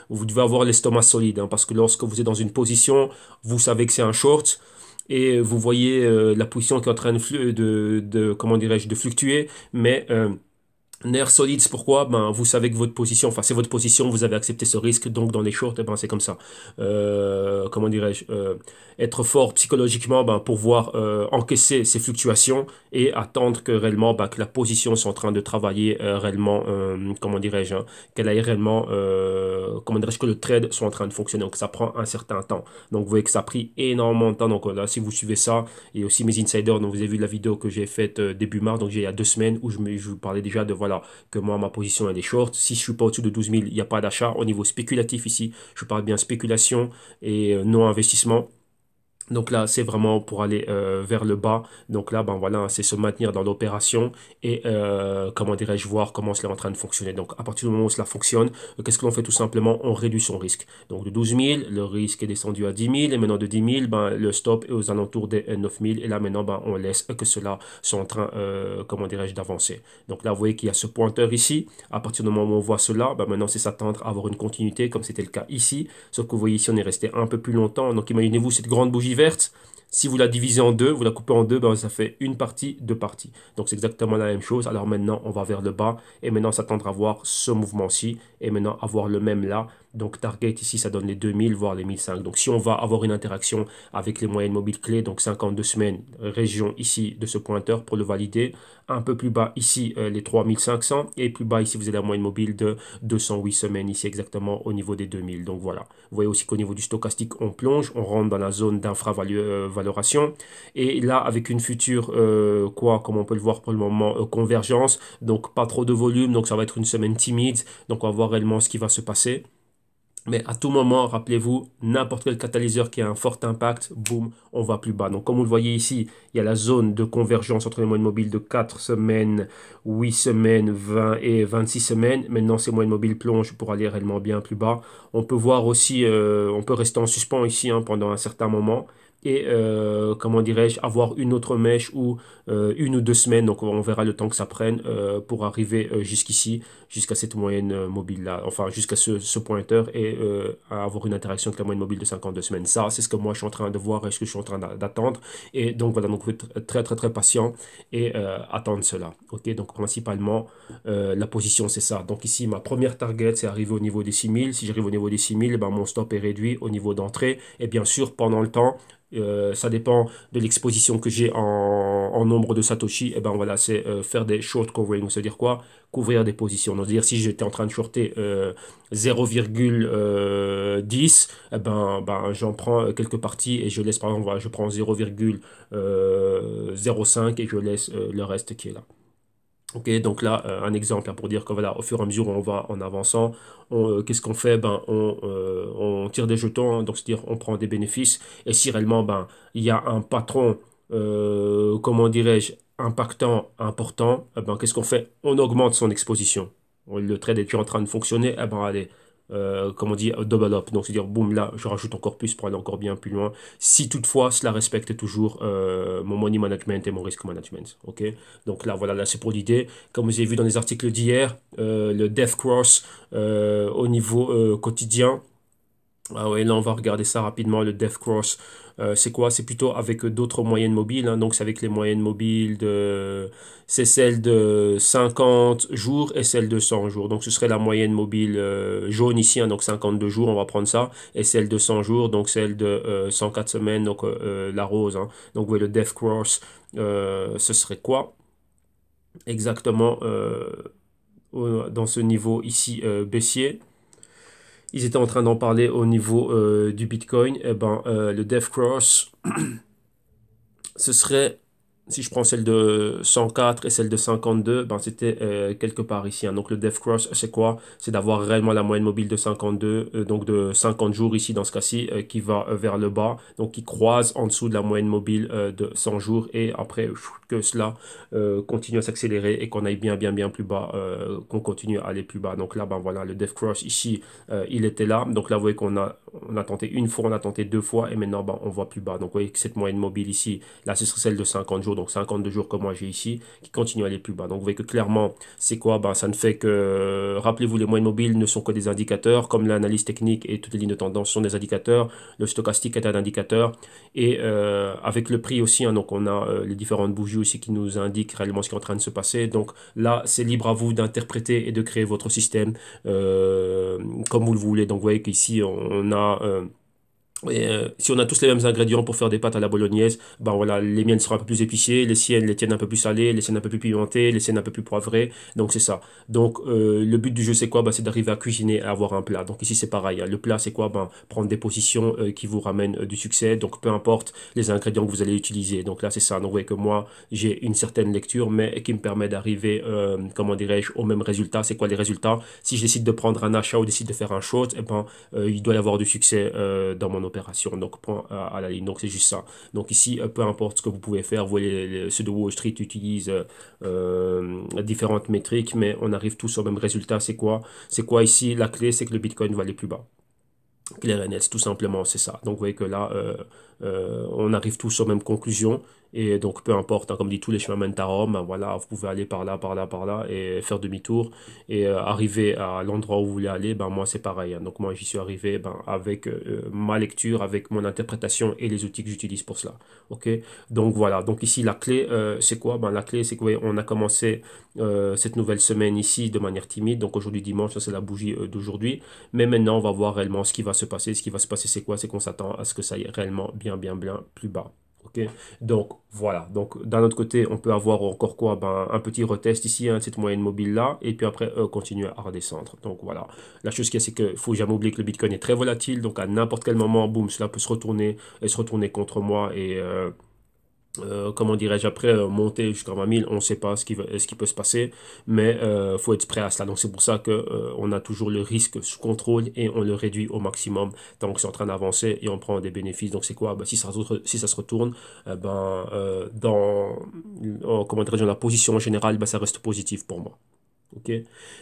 vous devez avoir l'estomac solide, hein, parce que lorsque vous êtes dans une position, vous savez que c'est un short et vous voyez la position qui est en train comment dirais-je, de fluctuer, mais Nerfs solides, pourquoi? Ben, vous savez que votre position, enfin c'est votre position, vous avez accepté ce risque, donc dans les shorts, eh ben, c'est comme ça. Comment dirais-je? Être fort psychologiquement ben, pour voir encaisser ces fluctuations et attendre que réellement ben, que la position soit en train de travailler réellement, comment dirais-je, hein, qu'elle aille réellement, comment dirais-je, que le trade soit en train de fonctionner. Donc ça prend un certain temps. Donc vous voyez que ça a pris énormément de temps. Donc là, si vous suivez ça, et aussi mes insiders, donc vous avez vu la vidéo que j'ai faite début mars, donc il y a 2 semaines, où je vous parlais déjà de voilà que moi, ma position elle est short. Si je suis pas au-dessus de 12 000, il n'y a pas d'achat. Au niveau spéculatif ici, je parle bien spéculation et non investissement. Donc là, c'est vraiment pour aller vers le bas. Donc là, ben voilà, c'est se maintenir dans l'opération et comment dirais-je, voir comment cela est en train de fonctionner. Donc à partir du moment où cela fonctionne, qu'est-ce que l'on fait tout simplement? On réduit son risque. Donc de 12 000, le risque est descendu à 10 000 et maintenant de 10 000, ben, le stop est aux alentours des 9 000 et là maintenant, ben, on laisse que cela soit en train, comment dirais-je, d'avancer. Donc là, vous voyez qu'il y a ce pointeur ici. À partir du moment où on voit cela, ben, maintenant c'est s'attendre à avoir une continuité comme c'était le cas ici. Sauf que vous voyez ici, on est resté un peu plus longtemps. Donc imaginez-vous cette grande bougie verte. Si vous la divisez en deux, vous la coupez en deux, ben ça fait une partie, deux parties. Donc c'est exactement la même chose. Alors maintenant, on va vers le bas et maintenant s'attendre à voir ce mouvement-ci et maintenant avoir le même là. Donc target ici, ça donne les 2000, voire les 1005. Donc si on va avoir une interaction avec les moyennes mobiles clés, donc 52 semaines, région ici de ce pointeur pour le valider. Un peu plus bas ici, les 3500 et plus bas ici, vous avez la moyenne mobile de 208 semaines ici exactement au niveau des 2000. Donc voilà. Vous voyez aussi qu'au niveau du stochastique, on plonge, on rentre dans la zone d'infravaloration. Et là, avec une future, comme on peut le voir pour le moment, convergence, donc pas trop de volume, donc ça va être une semaine timide. Donc on va voir réellement ce qui va se passer. Mais à tout moment, rappelez-vous, n'importe quel catalyseur qui a un fort impact, boum, on va plus bas. Donc comme vous le voyez ici, il y a la zone de convergence entre les moyennes mobiles de 4 semaines, 8 semaines, 20 et 26 semaines. Maintenant, ces moyennes mobiles plongent pour aller réellement bien plus bas. On peut voir aussi, on peut rester en suspens ici hein, pendant un certain moment. Et comment dirais-je, avoir une autre mèche ou 1 ou 2 semaines, donc on verra le temps que ça prenne pour arriver jusqu'ici jusqu'à cette moyenne mobile-là, enfin jusqu'à ce pointeur et à avoir une interaction avec la moyenne mobile de 52 semaines. Ça, c'est ce que moi je suis en train de voir et ce que je suis en train d'attendre. Et donc voilà, donc vous êtes très très très patient et attendre cela. Ok, donc principalement la position c'est ça. Donc ici ma première target c'est arriver au niveau des 6000. Si j'arrive au niveau des 6000, ben, mon stop est réduit au niveau d'entrée. Et bien sûr pendant le temps, ça dépend de l'exposition que j'ai en nombre de Satoshi. Et ben voilà, c'est faire des short covering. C'est-à-dire quoi? Couvrir des positions. Donc, c'est-à-dire si j'étais en train de shorter 0,10, eh ben, j'en prends quelques parties et je laisse, par exemple, voilà, je prends 0,05 et je laisse le reste qui est là. Ok, donc là, un exemple hein, pour dire que voilà, au fur et à mesure où on va en avançant, qu'est-ce qu'on fait? Ben, on tire des jetons, hein, donc c'est-à-dire on prend des bénéfices. Et si réellement ben, il y a un patron, comment dirais-je, impactant, important, eh ben, qu'est-ce qu'on fait? On augmente son exposition. Le trade est toujours en train de fonctionner, eh ben, allez, comme on dit, double up. Donc c'est-à-dire, boum, là, je rajoute encore plus pour aller encore bien plus loin. Si toutefois, cela respecte toujours mon money management et mon risk management. Ok? Donc là, voilà, là, c'est pour l'idée. Comme vous avez vu dans les articles d'hier, le Death Cross au niveau quotidien. Ah ouais, là on va regarder ça rapidement, le Death Cross. C'est quoi? C'est plutôt avec d'autres moyennes mobiles, hein. Donc c'est avec les moyennes mobiles de... C'est celle de 50 jours et celle de 100 jours. Donc ce serait la moyenne mobile jaune ici, hein, donc 52 jours, on va prendre ça. Et celle de 100 jours, donc celle de 104 semaines, donc la rose, hein. Donc vous voyez le Death Cross, ce serait quoi? Exactement dans ce niveau ici baissier. Ils étaient en train d'en parler au niveau du Bitcoin. Eh ben, le Death Cross, ce serait, si je prends celle de 104 et celle de 52, ben c'était quelque part ici, hein. Donc le Death Cross, c'est quoi? C'est d'avoir réellement la moyenne mobile de 52, donc de 50 jours ici dans ce cas-ci, qui va vers le bas, donc qui croise en dessous de la moyenne mobile de 100 jours et après que cela continue à s'accélérer et qu'on aille bien plus bas, qu'on continue à aller plus bas. Donc là, ben voilà, le Death Cross ici, il était là. Donc là, vous voyez qu'on a tenté une fois, on a tenté deux fois et maintenant, ben, on voit plus bas. Donc vous voyez que cette moyenne mobile ici, là, ce serait celle de 50 jours. jours, donc 52 jours comme moi j'ai ici, qui continue à aller plus bas. Donc vous voyez que clairement, c'est quoi? Ben, ça ne fait que, rappelez-vous, les moyennes mobiles ne sont que des indicateurs, comme l'analyse technique et toutes les lignes de tendance sont des indicateurs, le stochastique est un indicateur, et avec le prix aussi, hein, donc on a les différentes bougies aussi qui nous indiquent réellement ce qui est en train de se passer. Donc là, c'est libre à vous d'interpréter et de créer votre système comme vous le voulez. Donc vous voyez qu'ici, on a... et, si on a tous les mêmes ingrédients pour faire des pâtes à la bolognaise, ben voilà, les miennes seront un peu plus épicées, les siennes, les tiennes un peu plus salées, les siennes un peu plus pimentées, les siennes un peu plus poivrées. Donc c'est ça. Donc le but du jeu c'est quoi? Ben, c'est d'arriver à cuisiner et à avoir un plat. Donc ici c'est pareil, hein. Le plat c'est quoi? Ben, prendre des positions qui vous ramènent du succès. Donc peu importe les ingrédients que vous allez utiliser. Donc là c'est ça. Donc vous voyez que moi j'ai une certaine lecture mais qui me permet d'arriver, comment dirais-je, au même résultat. C'est quoi les résultats? Si je décide de prendre un achat ou décide de faire un short, eh ben, il doit y avoir du succès dans mon opération. Donc, point à la ligne. Donc, c'est juste ça. Donc, ici, peu importe ce que vous pouvez faire, vous voyez, ceux de Wall Street utilisent différentes métriques, mais on arrive tous au même résultat. C'est quoi? C'est quoi ici? La clé, c'est que le Bitcoin va aller plus bas. Clair et net, tout simplement, c'est ça. Donc, vous voyez que là, on arrive tous aux mêmes conclusions. Et donc, peu importe, hein, comme dit, tous les chemins mènent à Rome. Ben voilà, vous pouvez aller par là, par là, par là et faire demi-tour. Et arriver à l'endroit où vous voulez aller, ben moi, c'est pareil, hein. Donc, moi, j'y suis arrivé ben, avec ma lecture, avec mon interprétation et les outils que j'utilise pour cela. OK? Donc, voilà. Donc, ici, la clé, c'est quoi? Ben, la clé, c'est qu'on a commencé cette nouvelle semaine ici de manière timide. Donc, aujourd'hui, dimanche, ça, c'est la bougie d'aujourd'hui. Mais maintenant, on va voir réellement ce qui va se passer. Ce qui va se passer, c'est quoi? C'est qu'on s'attend à ce que ça aille réellement bien, bien, bien plus bas. Ok, donc voilà. Donc d'un autre côté, on peut avoir encore quoi? Ben, un petit retest ici, hein, cette moyenne mobile là, et puis après continuer à redescendre. Donc voilà. La chose qui est, c'est qu'il faut jamais oublier que le Bitcoin est très volatile. Donc à n'importe quel moment, boum, cela peut se retourner et se retourner contre moi et comment dirais-je, après monter jusqu'à 20 000, on ne sait pas ce qui peut se passer, mais faut être prêt à cela. Donc c'est pour ça que on a toujours le risque sous contrôle et on le réduit au maximum tant que c'est en train d'avancer et on prend des bénéfices. Donc c'est quoi? Ben, si ça se retourne, dans comment dirais-je, dans la position générale, ben, ça reste positif pour moi. Ok.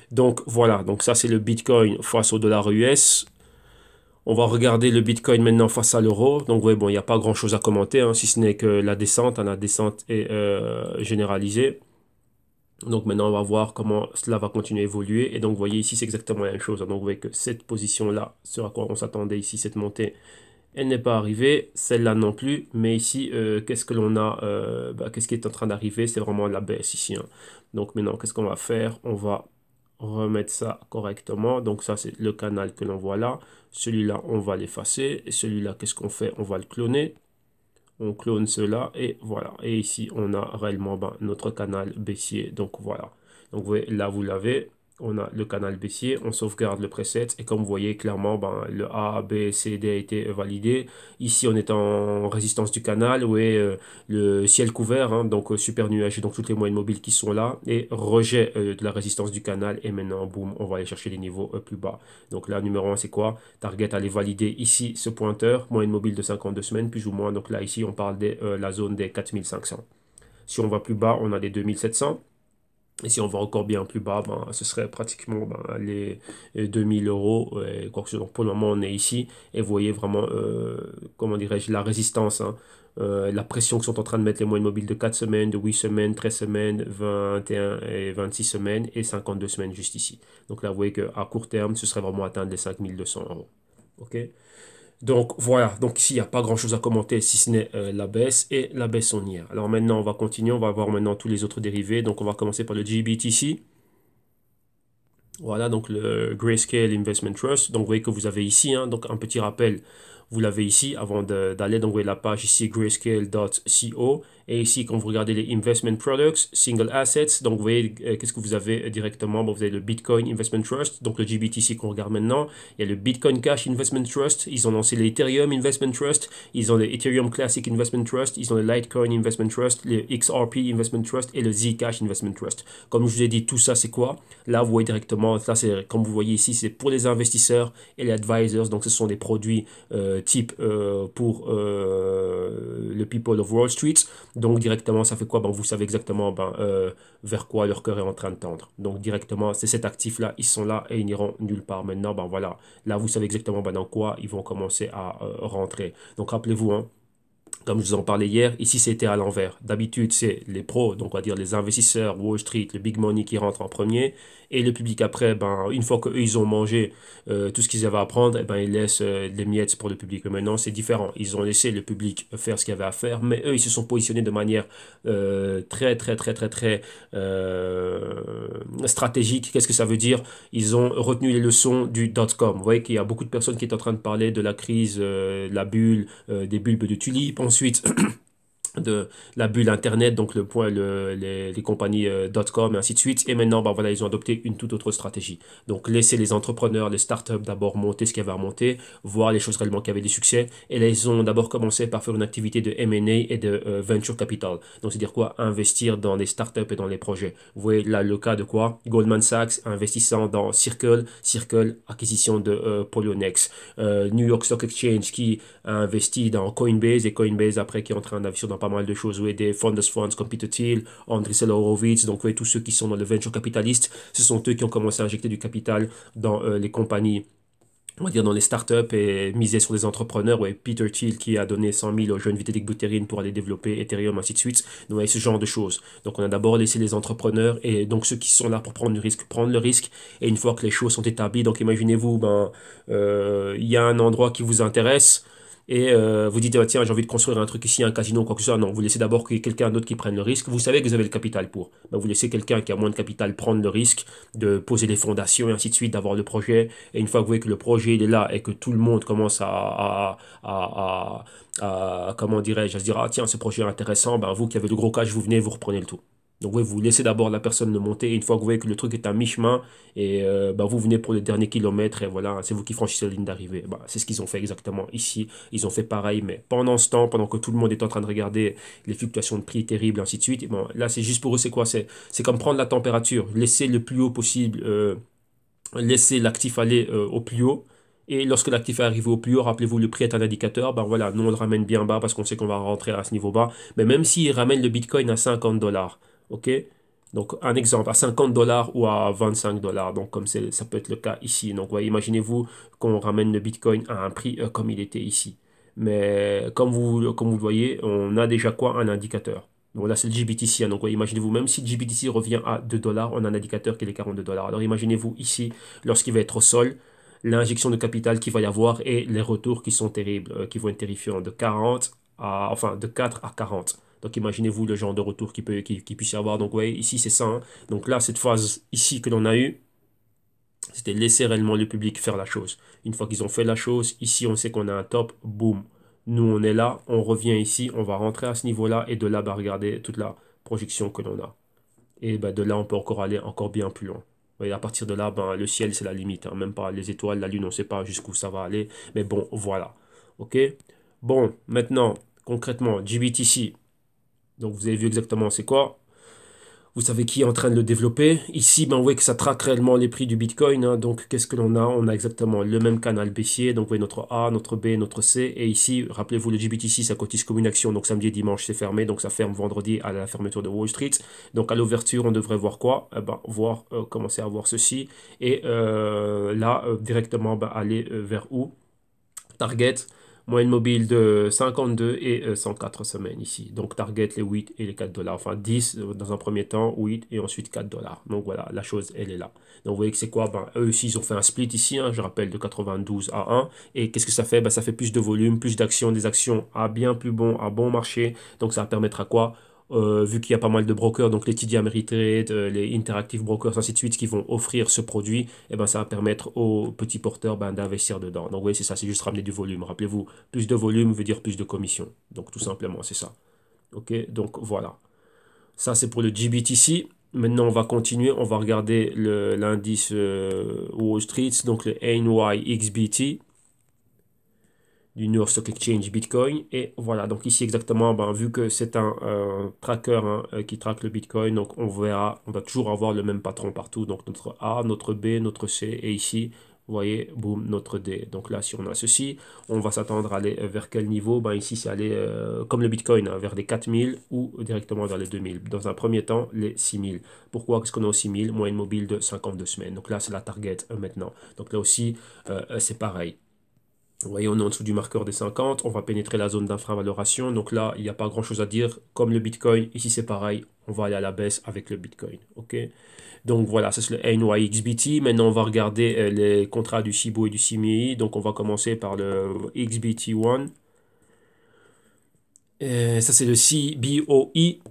Donc voilà, donc ça c'est le Bitcoin face au dollar US. On va regarder le Bitcoin maintenant face à l'euro. Donc, ouais, bon, il n'y a pas grand-chose à commenter, hein, si ce n'est que la descente. Hein, la descente est généralisée. Donc, maintenant, on va voir comment cela va continuer à évoluer. Et donc, vous voyez ici, c'est exactement la même chose, hein. Donc, vous voyez que cette position-là, sur à quoi on s'attendait ici, cette montée, elle n'est pas arrivée. Celle-là non plus. Mais ici, qu'est-ce que l'on a qu'est-ce qui est en train d'arriver? C'est vraiment la baisse ici, hein. Donc, maintenant, qu'est-ce qu'on va faire? On va remettre ça correctement. Donc ça, c'est le canal que l'on voit là. Celui-là, on va l'effacer. Et celui-là, qu'est-ce qu'on fait? On va le cloner. On clone cela et voilà. Et ici, on a réellement notre canal baissier. Donc voilà. Donc vous voyez, là, vous l'avez. On a le canal baissier, on sauvegarde le preset et comme vous voyez clairement, le A, B, C, D a été validé. Ici, on est en résistance du canal, où est le ciel couvert, hein, donc super nuageux, donc toutes les moyennes mobiles qui sont là, et rejet de la résistance du canal, et maintenant, boum, on va aller chercher les niveaux plus bas. Donc là, numéro 1, c'est quoi? Target, aller valider ici ce pointeur, moyenne mobile de 52 semaines, plus ou moins. Donc là, ici, on parle de la zone des 4500. Si on va plus bas, on a des 2700. Et si on va encore bien plus bas, ce serait pratiquement les 2000 euros. Quoi que ce soit. Donc pour le moment, on est ici. Et vous voyez vraiment, comment dirais-je, la résistance, hein, la pression que sont en train de mettre les moyennes mobiles de 4 semaines, de 8 semaines, 13 semaines, 21 et 26 semaines et 52 semaines juste ici. Donc là, vous voyez qu'à court terme, ce serait vraiment atteindre les 5200 euros. OK? Donc voilà, donc ici il n'y a pas grand-chose à commenter si ce n'est la baisse et la baisse on y est. Alors maintenant on va continuer, on va voir maintenant tous les autres dérivés. Donc on va commencer par le GBTC. Voilà, donc le Grayscale Investment Trust. Donc vous voyez que vous avez ici, hein, donc un petit rappel, vous l'avez ici avant d'aller. Donc vous voyez la page ici grayscale.co. Et ici, quand vous regardez les Investment Products, Single Assets, donc vous voyez qu'est-ce que vous avez directement. Bon, vous avez le Bitcoin Investment Trust, donc le GBTC qu'on regarde maintenant. Il y a le Bitcoin Cash Investment Trust. Ils ont lancé l'Ethereum Investment Trust. Ils ont le Ethereum Classic Investment Trust. Ils ont le Litecoin Investment Trust, le XRP Investment Trust et le Zcash Investment Trust. Comme je vous ai dit, tout ça, c'est quoi? Là, vous voyez directement, là, c'est, comme vous voyez ici, c'est pour les investisseurs et les advisors. Donc, ce sont des produits type pour le people of Wall Street. Donc, directement, ça fait quoi? Vous savez exactement vers quoi leur cœur est en train de tendre. Donc, directement, c'est cet actif-là. Ils sont là et ils n'iront nulle part. Maintenant, voilà. Là, vous savez exactement dans quoi ils vont commencer à rentrer. Donc, rappelez-vous, hein, Comme je vous en parlais hier, ici c'était à l'envers. D'habitude, c'est les pros, donc on va dire les investisseurs, Wall Street, le big money qui rentrent en premier, et le public après, ben, une fois qu'eux ils ont mangé tout ce qu'ils avaient à prendre, eh ben, ils laissent les miettes pour le public. Mais maintenant, c'est différent. Ils ont laissé le public faire ce qu'il y avait à faire, mais eux, ils se sont positionnés de manière très stratégique. Qu'est-ce que ça veut dire? Ils ont retenu les leçons du dot-com. Vous voyez qu'il y a beaucoup de personnes qui sont en train de parler de la crise, la bulle, des bulbes de tulipes. Ensuite, de la bulle Internet, donc le point, les compagnies .com et ainsi de suite. Et maintenant, bah, voilà, ils ont adopté une toute autre stratégie. Donc, laisser les entrepreneurs, les startups d'abord monter ce qu'il y avait à monter, voir les choses réellement qui avaient des succès. Et là, ils ont d'abord commencé par faire une activité de M&A et de venture capital. Donc, c'est-à-dire quoi? Investir dans les startups et dans les projets. Vous voyez là le cas de quoi? Goldman Sachs investissant dans Circle, Circle acquisition de Poloniex. New York Stock Exchange qui a investi dans Coinbase et Coinbase après qui est en train d'investir dans pas mal de choses. Vous voyez des Founders Funds comme Peter Thiel, Andreessen Horowitz, donc vous voyez tous ceux qui sont dans le venture capitaliste, ce sont eux qui ont commencé à injecter du capital dans les compagnies, on va dire dans les startups et miser sur les entrepreneurs. Ouais, Peter Thiel qui a donné 100 000 aux jeunes Vitalik Buterin pour aller développer Ethereum, ainsi de suite. Donc, ouais, ce genre de choses. Donc, on a d'abord laissé les entrepreneurs et donc ceux qui sont là pour prendre le risque. Et une fois que les choses sont établies, donc imaginez-vous, ben, il y a un endroit qui vous intéresse. Et vous dites, ah, tiens, j'ai envie de construire un truc ici, un casino, quoi que ce soit. Non, vous laissez d'abord qu'il y ait quelqu'un d'autre qui prenne le risque. Vous savez que vous avez le capital pour. Ben, vous laissez quelqu'un qui a moins de capital prendre le risque de poser les fondations et ainsi de suite, d'avoir le projet. Et une fois que vous voyez que le projet il est là et que tout le monde commence comment dirais-je, à se dire, ah tiens, ce projet est intéressant, ben, vous qui avez le gros cash, vous venez, vous reprenez le tout. Donc oui, vous laissez d'abord la personne le monter. Et une fois que vous voyez que le truc est à mi-chemin, et ben, vous venez pour le dernier kilomètre, et voilà, c'est vous qui franchissez la ligne d'arrivée. Ben, c'est ce qu'ils ont fait exactement ici. Ils ont fait pareil, mais pendant ce temps, pendant que tout le monde est en train de regarder les fluctuations de prix terribles, ainsi de suite, et bon, là c'est juste pour eux, c'est quoi? C'est comme prendre la température, laisser le plus haut possible, laisser l'actif aller au plus haut. Et lorsque l'actif est arrivé au plus haut, rappelez-vous, le prix est un indicateur. Ben voilà, nous on le ramène bien bas parce qu'on sait qu'on va rentrer à ce niveau bas. Mais même s'il ramène le Bitcoin à 50 dollars, ok? Donc un exemple, à 50 dollars ou à 25 dollars. Donc comme ça peut être le cas ici. Donc ouais, imaginez-vous qu'on ramène le Bitcoin à un prix comme il était ici. Mais comme vous le voyez, on a déjà quoi? Un indicateur. Donc là, c'est le GBTC. Hein. Donc, ouais, imaginez-vous, même si le GBTC revient à 2 dollars, on a un indicateur qui est les 42 dollars. Alors, imaginez-vous ici, lorsqu'il va être au sol, l'injection de capital qu'il va y avoir et les retours qui sont terribles, qui vont être terrifiants, de 4 à 40. Donc, imaginez-vous le genre de retour qui puisse y avoir. Donc, ouais, ici, c'est ça. Hein. Donc là, cette phase ici que l'on a eue, c'était laisser réellement le public faire la chose. Une fois qu'ils ont fait la chose, ici, on sait qu'on a un top, boum. Nous, on est là, on revient ici, on va rentrer à ce niveau-là et de là, bah, regardez toute la projection que l'on a. Et bah, de là, on peut encore aller encore bien plus loin. Et à partir de là, ben, le ciel, c'est la limite. Hein. Même pas les étoiles, la lune, on ne sait pas jusqu'où ça va aller. Mais bon, voilà. OK? Bon, maintenant, concrètement, GBTC. Donc, vous avez vu exactement c'est quoi. Vous savez qui est en train de le développer. Ici, ben, vous voyez que ça traque réellement les prix du Bitcoin. Hein. Donc, qu'est-ce que l'on a? On a exactement le même canal baissier. Donc, vous voyez notre A, notre B, notre C. Et ici, rappelez-vous, le GBTC, ça cotise comme une action. Donc, samedi et dimanche, c'est fermé. Donc, ça ferme vendredi à la fermeture de Wall Street. Donc, à l'ouverture, on devrait voir quoi? Commencer à voir ceci. Et là, directement, ben, aller vers où? Target, moyenne mobile de 52 et 104 semaines ici. Donc target les 8 et les 4 dollars. Enfin 10 dans un premier temps, 8 et ensuite 4 dollars. Donc voilà, la chose, elle est là. Donc vous voyez que c'est quoi? Ben, eux aussi, ils ont fait un split ici, hein, je rappelle, de 92 à 1. Et qu'est-ce que ça fait? Ben, ça fait plus de volume, plus d'actions, des actions à bien plus bon, à bon marché. Donc ça va permettre à quoi? Vu qu'il y a pas mal de brokers, donc les TD Ameritrade, les Interactive Brokers, ainsi de suite, qui vont offrir ce produit, et ben, ça va permettre aux petits porteurs ben, d'investir dedans. Donc, vous voyez, c'est ça, c'est juste ramener du volume. Rappelez-vous, plus de volume veut dire plus de commission. Donc, tout simplement, c'est ça. OK, donc voilà. Ça, c'est pour le GBTC. Maintenant, on va continuer. On va regarder l'indice Wall Street, donc le NYXBT du New York Stock Exchange Bitcoin. Et voilà, donc ici exactement, ben, vu que c'est un tracker hein, qui traque le Bitcoin, donc on verra, on va toujours avoir le même patron partout. Donc notre A, notre B, notre C, et ici, vous voyez, boum, notre D. Donc là, si on a ceci, on va s'attendre à aller vers quel niveau? Ben, ici, c'est aller comme le Bitcoin, hein, vers les 4000 ou directement vers les 2000. Dans un premier temps, les 6000. Pourquoi? Qu'est-ce qu'on a au 6000? Moyenne mobile de 52 semaines. Donc là, c'est la target maintenant. Donc là aussi, c'est pareil. Vous voyez, on est en dessous du marqueur des 50. On va pénétrer la zone d'infravaloration. Donc là, il n'y a pas grand-chose à dire. Comme le Bitcoin, ici c'est pareil. On va aller à la baisse avec le Bitcoin. OK? Donc voilà, ça c'est le NYXBT. Maintenant, on va regarder les contrats du Shibu et du CME. Donc on va commencer par le XBT1. Ça c'est le CBOE.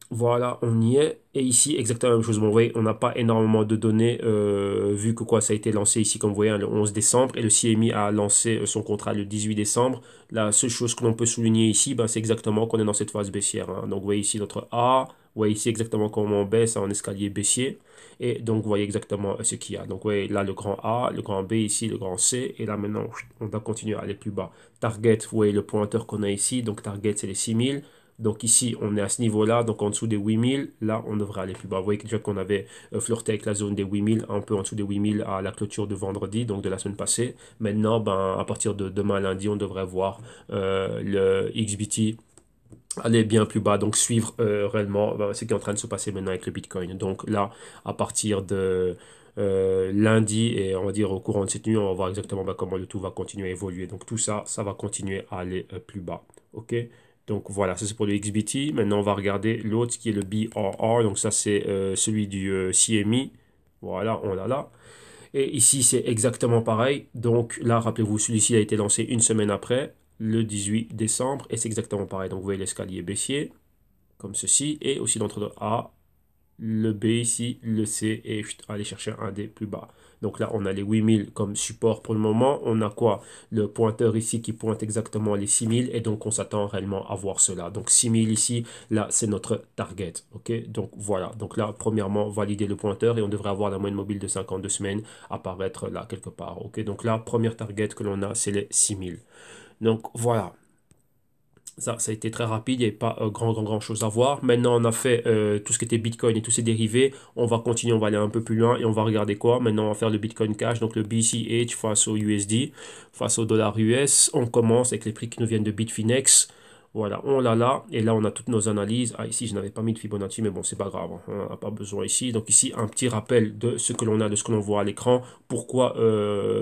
Voilà, on y est. Et ici, exactement la même chose. Bon, vous voyez, on n'a pas énormément de données, vu que quoi, ça a été lancé ici, comme vous voyez, hein, le 11 décembre, et le CMI a lancé son contrat le 18 décembre. La seule chose que l'on peut souligner ici, ben, c'est exactement qu'on est dans cette phase baissière, hein. Donc, vous voyez ici notre A, vous voyez ici exactement comment on baisse en escalier baissier. Et donc, vous voyez exactement ce qu'il y a. Donc, vous voyez là le grand A, le grand B ici, le grand C. Et là, maintenant, on va continuer à aller plus bas. Target, vous voyez le pointeur qu'on a ici. Donc, target, c'est les 6000. Donc ici, on est à ce niveau-là, donc en dessous des 8000. Là, on devrait aller plus bas. Vous voyez déjà qu'on avait flirté avec la zone des 8000, un peu en dessous des 8000 à la clôture de vendredi, donc de la semaine passée. Maintenant, ben, à partir de demain lundi, on devrait voir le XBT aller bien plus bas, donc suivre réellement ben, ce qui est en train de se passer maintenant avec le Bitcoin. Donc là, à partir de lundi et on va dire au courant de cette nuit, on va voir exactement ben, comment le tout va continuer à évoluer. Donc tout ça, ça va continuer à aller plus bas. OK? Donc voilà, ça c'est pour le XBT. Maintenant, on va regarder l'autre qui est le BRR. Donc ça, c'est celui du CME. Voilà, on l'a là. Et ici, c'est exactement pareil. Donc là, rappelez-vous, celui-ci a été lancé une semaine après, le 18 décembre. Et c'est exactement pareil. Donc vous voyez l'escalier baissier, comme ceci. Et aussi l'entre deux A, le B ici, le C. Et aller chercher un D plus bas. Donc là, on a les 8000 comme support pour le moment. On a quoi? Le pointeur ici qui pointe exactement les 6000. Et donc, on s'attend réellement à voir cela. Donc, 6000 ici, là, c'est notre target. OK? Donc, voilà. Donc là, premièrement, valider le pointeur. Et on devrait avoir la moyenne mobile de 52 semaines apparaître là quelque part. OK? Donc là, première target que l'on a, c'est les 6000. Donc, voilà. Ça a été très rapide, il n'y avait pas grand chose à voir. Maintenant, on a fait tout ce qui était Bitcoin et tous ses dérivés. On va continuer, on va aller un peu plus loin et on va regarder quoi. Maintenant, on va faire le Bitcoin Cash, donc le BCH face au USD, face au dollar US. On commence avec les prix qui nous viennent de Bitfinex. Voilà, on l'a là. Et là, on a toutes nos analyses. Ah, ici, je n'avais pas mis de Fibonacci, mais bon, c'est pas grave, hein. On n'a pas besoin ici. Donc ici, un petit rappel de ce que l'on a, de ce que l'on voit à l'écran. Pourquoi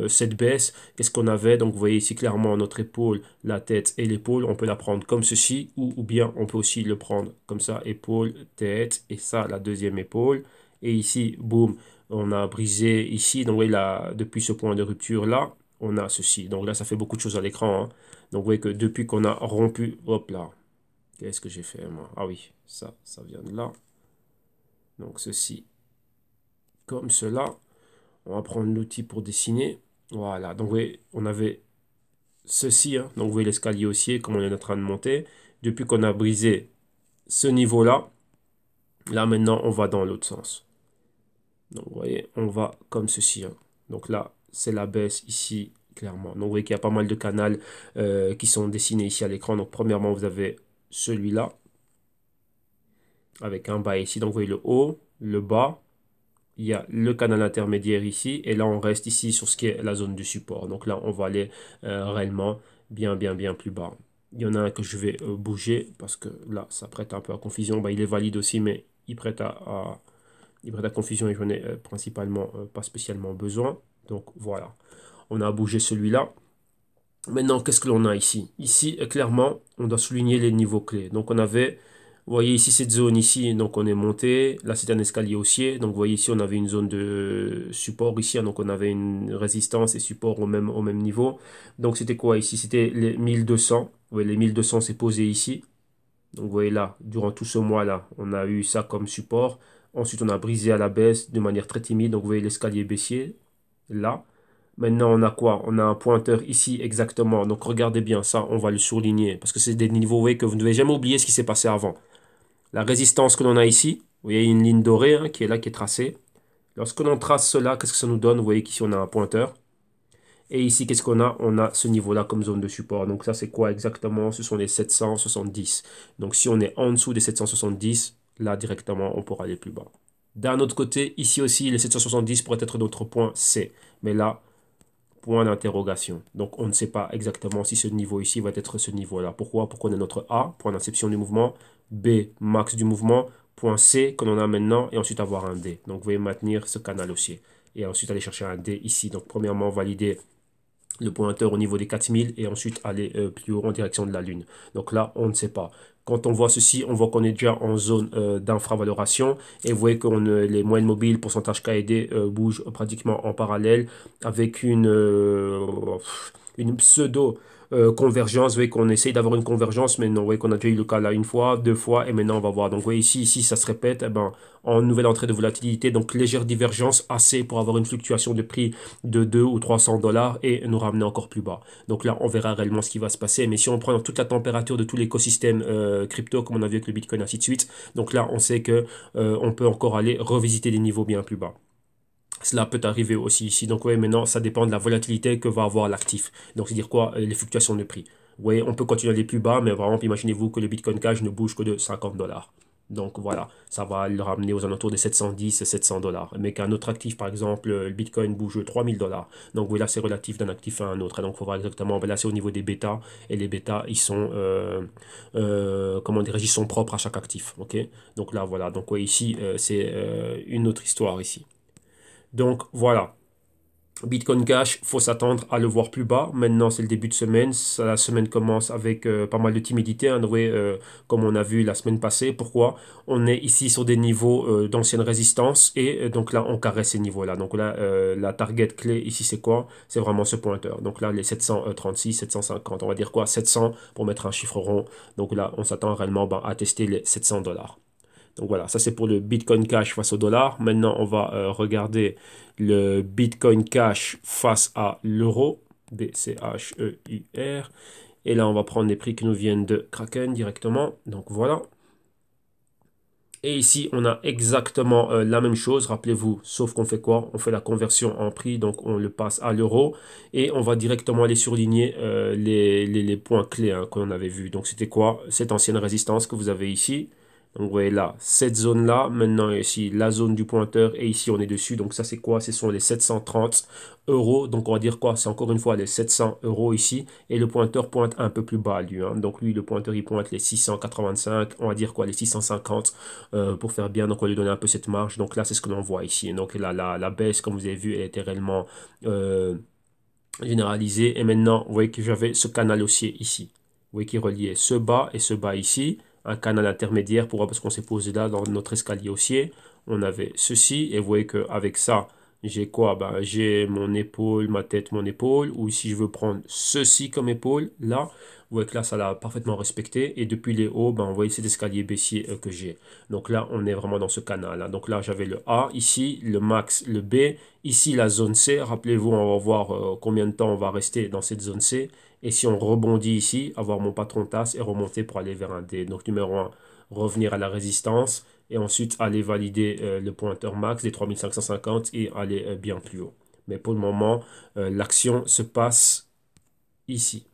cette baisse? Qu'est-ce qu'on avait? Donc, vous voyez ici clairement notre épaule, la tête et l'épaule. On peut la prendre comme ceci, ou bien on peut aussi le prendre comme ça, épaule, tête, et ça, la deuxième épaule. Et ici, boum, on a brisé ici. Donc, vous voyez là, depuis ce point de rupture là, on a ceci. Donc là, ça fait beaucoup de choses à l'écran, hein. Donc vous voyez que depuis qu'on a rompu, hop là, qu'est-ce que j'ai fait moi? Ah oui, ça vient de là. Donc ceci, comme cela. On va prendre l'outil pour dessiner. Voilà, donc vous voyez, on avait ceci, hein. Donc vous voyez l'escalier haussier, comme on est en train de monter. Depuis qu'on a brisé ce niveau-là, là maintenant on va dans l'autre sens. Donc vous voyez, on va comme ceci, hein. Donc là, c'est la baisse ici, clairement. Donc vous voyez qu'il y a pas mal de canaux qui sont dessinés ici à l'écran. Donc premièrement, vous avez celui-là, avec un bas ici. Donc vous voyez le haut, le bas. Il y a le canal intermédiaire ici. Et là, on reste ici sur ce qui est la zone du support. Donc là, on va aller réellement bien plus bas. Il y en a un que je vais bouger parce que là, ça prête un peu à confusion. Bah, il est valide aussi, mais il prête il prête à confusion et j'en ai principalement pas spécialement besoin. Donc voilà, on a bougé celui-là. Maintenant, qu'est-ce que l'on a ici? Ici, clairement, on doit souligner les niveaux clés. Donc on avait, vous voyez ici cette zone ici, donc on est monté. Là, c'est un escalier haussier. Donc vous voyez ici, on avait une zone de support ici, hein. Donc on avait une résistance et support au même niveau. Donc c'était quoi ici? C'était les 1200. Vous voyez, les 1200 c'est posé ici. Donc vous voyez là, durant tout ce mois-là, on a eu ça comme support. Ensuite, on a brisé à la baisse de manière très timide. Donc vous voyez l'escalier baissier là. Maintenant, on a quoi? On a un pointeur ici exactement. Donc regardez bien ça, on va le souligner. Parce que c'est des niveaux, vous voyez, que vous ne devez jamais oublier ce qui s'est passé avant. La résistance que l'on a ici, vous voyez une ligne dorée, hein, qui est là, qui est tracée. Lorsque l'on trace cela, qu'est-ce que ça nous donne? Vous voyez qu'ici, on a un pointeur. Et ici, qu'est-ce qu'on a? On a ce niveau-là comme zone de support. Donc ça, c'est quoi exactement? Ce sont les 770. Donc si on est en dessous des 770, là, directement, on pourra aller plus bas. D'un autre côté, ici aussi, les 770 pourraient être notre point C. Mais là, point d'interrogation. Donc, on ne sait pas exactement si ce niveau ici va être ce niveau-là. Pourquoi? Pour qu'on ait notre A, point d'inception du mouvement, B, max du mouvement, point C, que l'on a maintenant, et ensuite avoir un D. Donc, vous voyez maintenir ce canal haussier. Et ensuite aller chercher un D ici. Donc, premièrement, valider le pointeur au niveau des 4000 et ensuite aller plus haut en direction de la Lune. Donc là, on ne sait pas. Quand on voit ceci, on voit qu'on est déjà en zone d'infravaloration et vous voyez que les moyennes mobiles, pourcentage KD, bougent pratiquement en parallèle avec une pseudo convergence. Vous voyez qu'on essaye d'avoir une convergence, mais non, vous voyez qu'on a déjà eu le cas là une fois, deux fois et maintenant on va voir. Donc vous voyez ici ça se répète, eh ben, en nouvelle entrée de volatilité, donc légère divergence assez pour avoir une fluctuation de prix de 200 ou 300 dollars et nous ramener encore plus bas. Donc là, on verra réellement ce qui va se passer. Mais si on prend toute la température de tout l'écosystème crypto, comme on a vu avec le Bitcoin, ainsi de suite, donc là, on sait que on peut encore aller revisiter des niveaux bien plus bas. Cela peut arriver aussi ici. Donc oui, maintenant, ça dépend de la volatilité que va avoir l'actif. Donc c'est dire quoi? Les fluctuations de prix. Oui, on peut continuer à aller plus bas, mais vraiment, imaginez-vous que le Bitcoin Cash ne bouge que de 50 dollars. Donc voilà, ça va le ramener aux alentours des 710 et 700 dollars. Mais qu'un autre actif, par exemple, le Bitcoin bouge 3000 dollars. Donc oui, là, c'est relatif d'un actif à un autre. Donc il faut voir exactement, ben là, c'est au niveau des bêtas. Et les bêtas, ils sont, comment dirais-je, ils sont propres à chaque actif. Ok. Donc là, voilà. Donc oui, ici, c'est une autre histoire ici. Donc voilà, Bitcoin Cash, faut s'attendre à le voir plus bas. Maintenant, c'est le début de semaine. La semaine commence avec pas mal de timidité, hein, ouais, comme on a vu la semaine passée. Pourquoi? On est ici sur des niveaux d'ancienne résistance et donc là, on caresse ces niveaux-là. Donc là, la target clé ici, c'est quoi? C'est vraiment ce pointeur. Donc là, les 736, 750, on va dire quoi? 700 pour mettre un chiffre rond. Donc là, on s'attend réellement ben, à tester les 700 dollars. Donc voilà, ça c'est pour le Bitcoin Cash face au dollar. Maintenant, on va regarder le Bitcoin Cash face à l'euro. BCHEUR. Et là, on va prendre les prix qui nous viennent de Kraken directement. Donc voilà. Et ici, on a exactement la même chose, rappelez-vous, sauf qu'on fait quoi? On fait la conversion en prix, donc on le passe à l'euro et on va directement aller surligner les points clés hein, qu'on avait vus. Donc c'était quoi? Cette ancienne résistance que vous avez ici. Donc vous voyez là, cette zone-là, maintenant ici la zone du pointeur et ici on est dessus. Donc ça c'est quoi? Ce sont les 730 euros. Donc on va dire quoi? C'est encore une fois les 700 euros ici et le pointeur pointe un peu plus bas lui. Hein. Donc lui le pointeur il pointe les 685, on va dire quoi? Les 650 pour faire bien. Donc on va lui donner un peu cette marge. Donc là c'est ce que l'on voit ici. Donc là la baisse comme vous avez vu elle était réellement généralisée. Et maintenant vous voyez que j'avais ce canal haussier ici. Vous voyez qui reliait ce bas et ce bas ici un canal intermédiaire pour parce qu'on s'est posé là dans notre escalier haussier. On avait ceci et vous voyez qu'avec ça, j'ai quoi? Ben, j'ai mon épaule, ma tête, mon épaule. Ou si je veux prendre ceci comme épaule, là, vous voyez que là, ça l'a parfaitement respecté. Et depuis les hauts, ben, vous voyez cet escalier baissier que j'ai. Donc là, on est vraiment dans ce canal. Hein. Donc là, j'avais le A ici, le max, le B. Ici, la zone C. Rappelez-vous, on va voir combien de temps on va rester dans cette zone C. Et si on rebondit ici, avoir mon patron tasse et remonter pour aller vers un D. Donc numéro 1, revenir à la résistance et ensuite aller valider le pointeur max des 3550 et aller bien plus haut. Mais pour le moment, l'action se passe ici.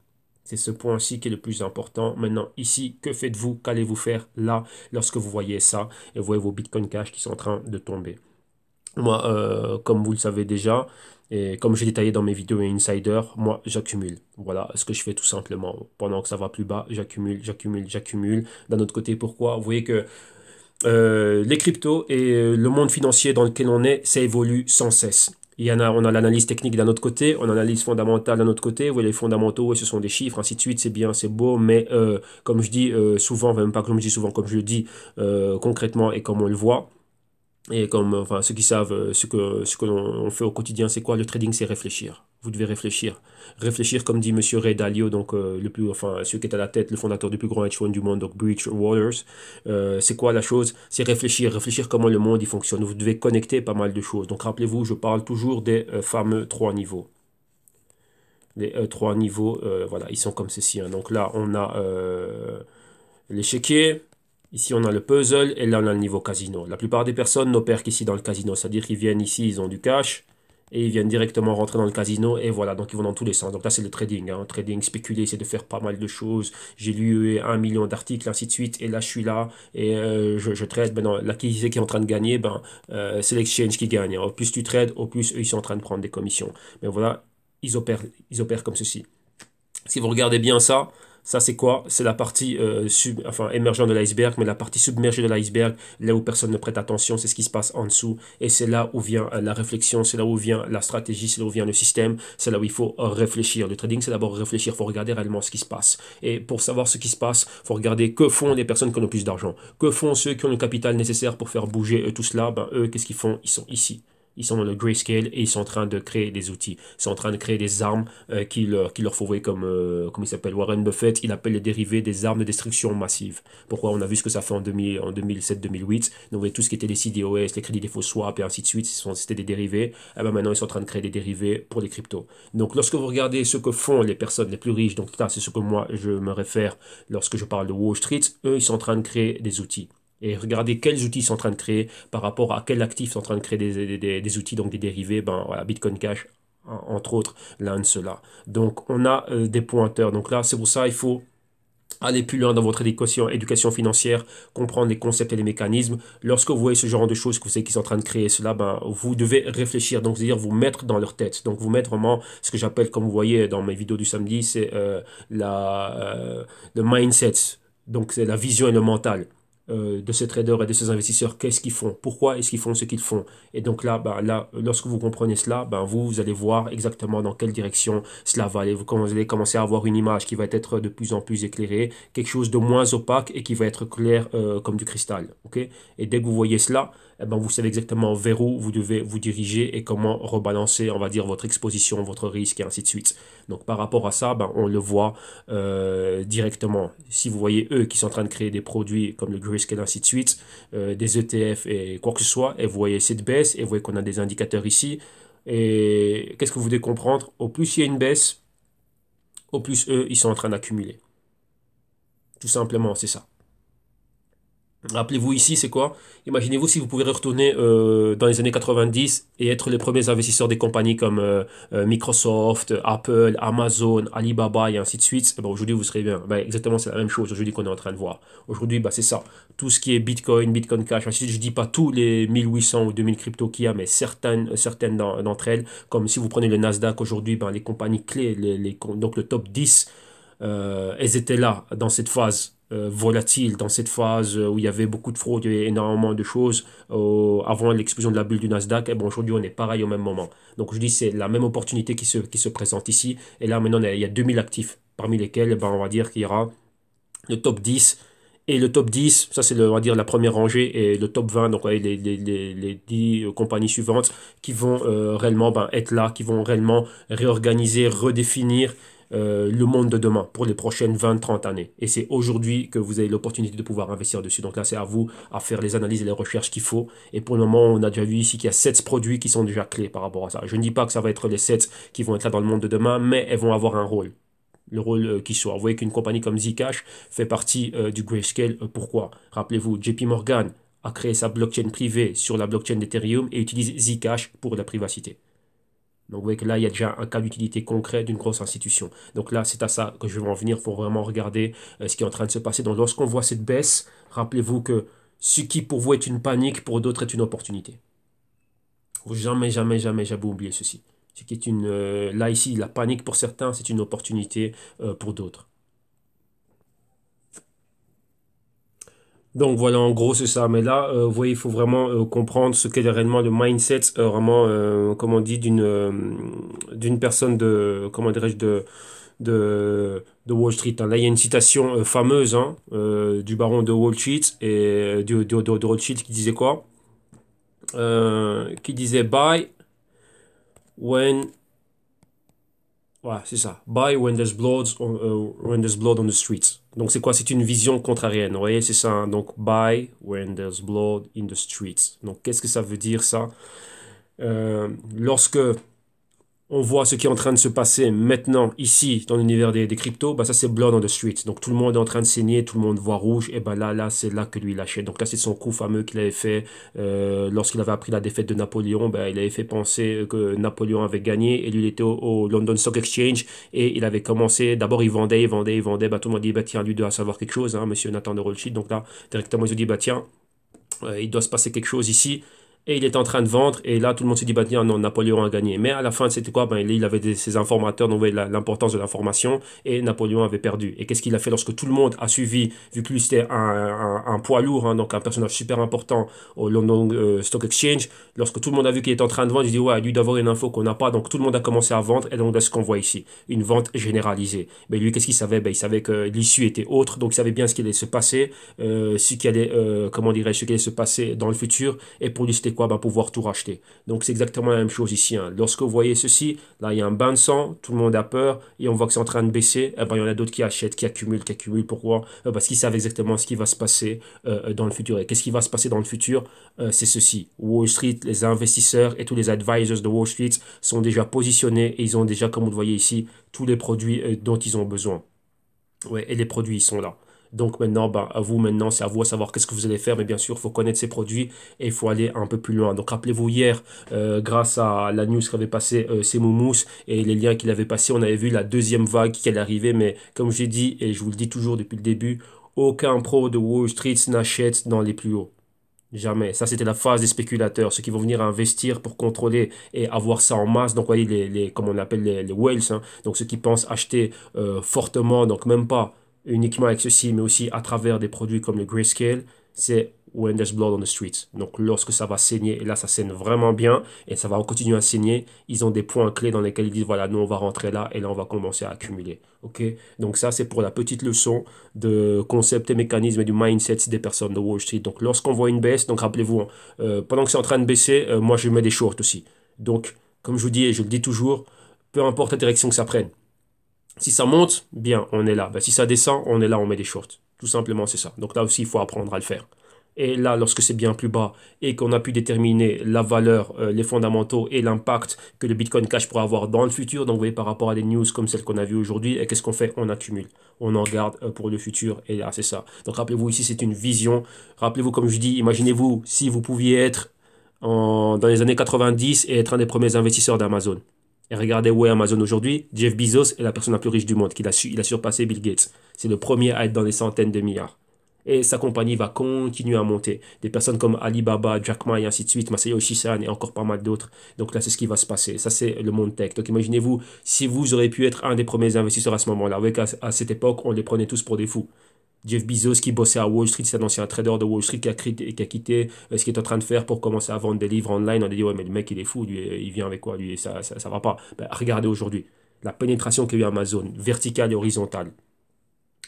C'est ce point-ci qui est le plus important. Maintenant, ici, que faites-vous? Qu'allez-vous faire là lorsque vous voyez ça et vous voyez vos Bitcoin Cash qui sont en train de tomber? Moi, comme vous le savez déjà, et comme j'ai détaillé dans mes vidéos Insider, moi, j'accumule. Voilà ce que je fais tout simplement. Pendant que ça va plus bas, j'accumule, j'accumule, j'accumule. D'un autre côté, pourquoi? Vous voyez que les cryptos et le monde financier dans lequel on est, ça évolue sans cesse. On a l'analyse technique d'un autre côté, on a l'analyse fondamentale d'un autre côté. Vous voyez, les fondamentaux, ouais, ce sont des chiffres, ainsi de suite, c'est bien, c'est beau, mais comme je dis souvent, enfin, même pas comme je dis souvent, comme je le dis concrètement et comme on le voit, et comme enfin, ceux qui savent ce que l'on fait au quotidien, c'est quoi? Le trading, c'est réfléchir. Vous devez réfléchir. Réfléchir, comme dit Monsieur Ray Dalio, donc enfin, celui qui est à la tête, le fondateur du plus grand hedge fund du monde, donc Bridgewater. C'est quoi la chose? C'est réfléchir. Réfléchir comment le monde il fonctionne. Vous devez connecter pas mal de choses. Donc rappelez-vous, je parle toujours des fameux trois niveaux. Les trois niveaux, voilà, ils sont comme ceci. Hein. Donc là, on a l'échiquier. Ici, on a le puzzle et là, on a le niveau casino. La plupart des personnes n'opèrent qu'ici dans le casino. C'est-à-dire qu'ils viennent ici, ils ont du cash et ils viennent directement rentrer dans le casino et voilà, donc ils vont dans tous les sens. Donc là, c'est le trading. Hein. Trading, spéculer, c'est de faire pas mal de choses. J'ai lu 1 million d'articles, ainsi de suite. Et là, je suis là et je trade. Ben non, là, qui est en train de gagner? Ben, c'est l'exchange qui gagne. Hein. Au plus tu trades, au plus eux, ils sont en train de prendre des commissions. Mais voilà, ils opèrent comme ceci. Si vous regardez bien ça, Ça, c'est quoi? C'est la partie enfin, émergente de l'iceberg, mais la partie submergée de l'iceberg, là où personne ne prête attention, c'est ce qui se passe en dessous. Et c'est là où vient la réflexion, c'est là où vient la stratégie, c'est là où vient le système, c'est là où il faut réfléchir. Le trading, c'est d'abord réfléchir, il faut regarder réellement ce qui se passe. Et pour savoir ce qui se passe, il faut regarder que font les personnes qui ont le plus d'argent, que font ceux qui ont le capital nécessaire pour faire bouger tout cela. Ben, eux, qu'est-ce qu'ils font? Ils sont ici. Ils sont dans le grayscale et ils sont en train de créer des outils. Ils sont en train de créer des armes qu'il leur faut voir comme il s'appelle Warren Buffett. Il appelle les dérivés des armes de destruction massive. Pourquoi? On a vu ce que ça fait en 2007-2008. Donc, vous voyez, tout ce qui était les CDOS, les crédits défaut swap et ainsi de suite, c'était des dérivés. Et ben maintenant, ils sont en train de créer des dérivés pour les cryptos. Donc, lorsque vous regardez ce que font les personnes les plus riches, donc là, c'est ce que moi, je me réfère lorsque je parle de Wall Street, eux, ils sont en train de créer des outils. Et regardez quels outils ils sont en train de créer par rapport à quel actif ils sont en train de créer des outils, donc des dérivés, ben voilà, Bitcoin Cash, entre autres, l'un de ceux-là. Donc on a des pointeurs. Donc là, c'est pour ça il faut aller plus loin dans votre éducation financière, comprendre les concepts et les mécanismes. Lorsque vous voyez ce genre de choses, que vous savez qu'ils sont en train de créer cela, ben, vous devez réfléchir, donc c'est-à-dire vous mettre dans leur tête. Donc vous mettre vraiment ce que j'appelle, comme vous voyez dans mes vidéos du samedi, c'est le mindset. Donc c'est la vision et le mental de ces traders et de ces investisseurs. Qu'est-ce qu'ils font? Pourquoi est-ce qu'ils font ce qu'ils font? Et donc là, ben, là, lorsque vous comprenez cela, ben, vous allez voir exactement dans quelle direction cela va aller. Vous allez commencer à avoir une image qui va être de plus en plus éclairée, quelque chose de moins opaque et qui va être clair comme du cristal. Okay. Et dès que vous voyez cela, eh ben, vous savez exactement vers où vous devez vous diriger et comment rebalancer, on va dire, votre exposition, votre risque et ainsi de suite. Donc par rapport à ça, ben, on le voit directement. Si vous voyez eux qui sont en train de créer des produits comme le Grayscale et ainsi de suite, des ETF et quoi que ce soit, et vous voyez cette baisse, et vous voyez qu'on a des indicateurs ici, et qu'est-ce que vous devez comprendre? Au plus il y a une baisse, au plus eux, ils sont en train d'accumuler. Tout simplement, c'est ça. Rappelez-vous ici, c'est quoi? Imaginez-vous si vous pouvez retourner dans les années 90 et être les premiers investisseurs des compagnies comme Microsoft, Apple, Amazon, Alibaba et ainsi de suite. Eh ben, aujourd'hui, vous serez bien. Ben, exactement, c'est la même chose aujourd'hui qu'on est en train de voir. Aujourd'hui, ben, c'est ça. Tout ce qui est Bitcoin, Bitcoin Cash, ainsi de suite. Je dis pas tous les 1800 ou 2000 cryptos qu'il y a, mais certaines d'entre elles. Comme si vous prenez le Nasdaq aujourd'hui, ben, les compagnies clés, donc le top 10, elles étaient là dans cette phase volatile, dans cette phase où il y avait beaucoup de fraude, il y avait énormément de choses avant l'explosion de la bulle du Nasdaq. Et bon, aujourd'hui, on est pareil au même moment. Donc, je dis, c'est la même opportunité qui se présente ici. Et là, maintenant, il y a 2000 actifs, parmi lesquels, ben, on va dire qu'il y aura le top 10. Et le top 10, ça c'est on va dire la première rangée, et le top 20, donc ouais, les 10 compagnies suivantes qui vont réellement ben, être là, qui vont réellement réorganiser, redéfinir le monde de demain pour les prochaines 20-30 années. Et c'est aujourd'hui que vous avez l'opportunité de pouvoir investir dessus. Donc là, c'est à vous à faire les analyses et les recherches qu'il faut. Et pour le moment, on a déjà vu ici qu'il y a 7 produits qui sont déjà clés par rapport à ça. Je ne dis pas que ça va être les 7 qui vont être là dans le monde de demain, mais elles vont avoir un rôle. Le rôle qui soit. Vous voyez qu'une compagnie comme Zcash fait partie du Grayscale. Pourquoi? Rappelez-vous, JP Morgan a créé sa blockchain privée sur la blockchain d'Ethereum et utilise Zcash pour la privacité. Donc vous voyez que là, il y a déjà un cas d'utilité concret d'une grosse institution. Donc là, c'est à ça que je veux en venir pour vraiment regarder ce qui est en train de se passer. Donc lorsqu'on voit cette baisse, rappelez-vous que ce qui pour vous est une panique, pour d'autres est une opportunité. Faut jamais, jamais, jamais, jamais oublier ceci. Ce qui est là ici, la panique pour certains, c'est une opportunité pour d'autres. Donc voilà, en gros, c'est ça. Mais là, vous voyez, il faut vraiment comprendre ce qu'est réellement le mindset, vraiment, comme on dit, d'une personne comment dirais-je, de Wall Street. Hein. Là, il y a une citation fameuse hein, du baron de Wall Street et de Rothschild qui disait quoi? Qui disait buy when ouais, c'est ça. Buy when there's blood on the streets. Donc c'est quoi? C'est une vision contrarienne. Vous voyez, c'est ça. Hein. Donc buy when there's blood in the streets. Donc qu'est-ce que ça veut dire ça? Lorsque on voit ce qui est en train de se passer maintenant, ici, dans l'univers des cryptos, bah ça c'est Blood on the Street. Donc tout le monde est en train de saigner, tout le monde voit rouge, et bah là c'est là que lui il achète. Donc là c'est son coup fameux qu'il avait fait lorsqu'il avait appris la défaite de Napoléon, bah, il avait fait penser que Napoléon avait gagné, et lui il était au London Stock Exchange, et il avait commencé, d'abord il vendait, bah tout le monde dit, bah tiens, lui doit savoir quelque chose, hein, monsieur Nathan de Rothschild. Donc là, directement ils ont dit, bah tiens, il doit se passer quelque chose ici. Et il est en train de vendre. Et là, tout le monde s'est dit, bah, tiens, non, Napoléon a gagné. Mais à la fin, c'était quoi? Ben, il avait ses informateurs, donc ouais, l'importance de l'information. Et Napoléon avait perdu. Et qu'est-ce qu'il a fait lorsque tout le monde a suivi, vu que lui, c'était un poids lourd, hein, donc un personnage super important au London Stock Exchange. Lorsque tout le monde a vu qu'il était en train de vendre, il dit, ouais, lui d'avoir une info qu'on n'a pas. Donc tout le monde a commencé à vendre. Et donc, c'est ce qu'on voit ici. Une vente généralisée. Mais lui, qu'est-ce qu'il savait? Ben, il savait que l'issue était autre. Donc, il savait bien ce qui allait se passer, ce qui allait, comment dirais-je, ce qui allait se passer dans le futur. Et pour lui, c'était quoi? Ben, pouvoir tout racheter. Donc, c'est exactement la même chose ici, hein. Lorsque vous voyez ceci, là, il y a un bain de sang, tout le monde a peur, et on voit que c'est en train de baisser. Eh ben, il y en a d'autres qui achètent, qui accumulent, qui accumulent. Pourquoi? Parce qu'ils savent exactement ce qui va se passer dans le futur. Et qu'est-ce qui va se passer dans le futur? C'est ceci. Wall Street, les investisseurs et tous les advisors de Wall Street sont déjà positionnés et ils ont déjà, comme vous le voyez ici, tous les produits dont ils ont besoin. Ouais, et les produits, ils sont là. Donc maintenant, ben, à vous maintenant, c'est à vous à savoir qu'est-ce que vous allez faire. Mais bien sûr, il faut connaître ces produits et il faut aller un peu plus loin. Donc rappelez-vous hier, grâce à la news qu'avait passé Semoumous et les liens qu'il avait passés, on avait vu la deuxième vague qui allait arriver. Mais comme j'ai dit, et je vous le dis toujours depuis le début, aucun pro de Wall Street n'achète dans les plus hauts. Jamais. Ça, c'était la phase des spéculateurs, ceux qui vont venir investir pour contrôler et avoir ça en masse. Donc, vous voyez, comme on appelle les whales, hein. Donc, ceux qui pensent acheter fortement, donc même pas uniquement avec ceci, mais aussi à travers des produits comme le Grayscale, c'est when there's blood on the streets. Donc, lorsque ça va saigner, et là, ça saigne vraiment bien, et ça va continuer à saigner, ils ont des points clés dans lesquels ils disent, voilà, nous, on va rentrer là, et là, on va commencer à accumuler. OK? Donc, ça, c'est pour la petite leçon de concept et mécanisme et du mindset des personnes de Wall Street. Donc, lorsqu'on voit une baisse, donc rappelez-vous, hein, pendant que c'est en train de baisser, moi, je mets des shorts aussi. Donc, comme je vous dis, et je le dis toujours, peu importe la direction que ça prenne. Si ça monte, bien, on est là. Ben, si ça descend, on est là, on met des shorts. Tout simplement, c'est ça. Donc là aussi, il faut apprendre à le faire. Et là, lorsque c'est bien plus bas et qu'on a pu déterminer la valeur, les fondamentaux et l'impact que le Bitcoin Cash pourra avoir dans le futur, donc vous voyez par rapport à des news comme celles qu'on a vues aujourd'hui, et qu'est-ce qu'on fait? On accumule. On en garde pour le futur. Et là, c'est ça. Donc rappelez-vous, ici, c'est une vision. Rappelez-vous, comme je dis, imaginez-vous si vous pouviez être dans les années 90 et être un des premiers investisseurs d'Amazon. Et regardez où est Amazon aujourd'hui. Jeff Bezos est la personne la plus riche du monde. Il a surpassé Bill Gates. C'est le premier à être dans les centaines de milliards. Et sa compagnie va continuer à monter. Des personnes comme Alibaba, Jack Ma et ainsi de suite, Masayoshi Son et encore pas mal d'autres. Donc là, c'est ce qui va se passer. Ça, c'est le monde tech. Donc imaginez-vous, si vous auriez pu être un des premiers investisseurs à ce moment-là. Vous voyez qu'à cette époque, on les prenait tous pour des fous. Jeff Bezos qui bossait à Wall Street, c'est un ancien trader de Wall Street qui a quitté ce qu'il est en train de faire pour commencer à vendre des livres online. On a dit, ouais, mais le mec, il est fou, lui, il vient avec quoi, lui, ça va pas. Ben, regardez aujourd'hui, la pénétration qu'a eu Amazon, verticale et horizontale.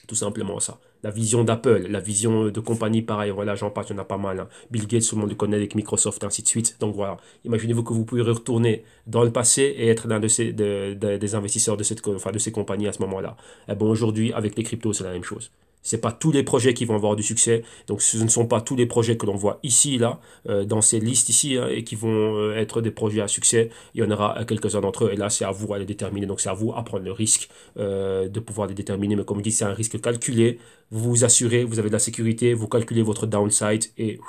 Tout simplement ça. La vision d'Apple, la vision de compagnies pareilles, voilà, j'en passe, il y en a pas mal, hein. Bill Gates, tout le monde le connaît avec Microsoft, ainsi de suite. Donc voilà, imaginez-vous que vous pouvez retourner dans le passé et être l'un des investisseurs de ces compagnies à ce moment-là. Et bon, aujourd'hui, avec les cryptos, c'est la même chose. C'est pas tous les projets qui vont avoir du succès. Donc, ce ne sont pas tous les projets que l'on voit ici, là, dans ces listes ici, hein, et qui vont être des projets à succès. Il y en aura quelques-uns d'entre eux. Et là, c'est à vous à les déterminer. Donc, c'est à vous à prendre le risque de pouvoir les déterminer. Mais comme je dis, c'est un risque calculé. Vous vous assurez, vous avez de la sécurité, vous calculez votre downside et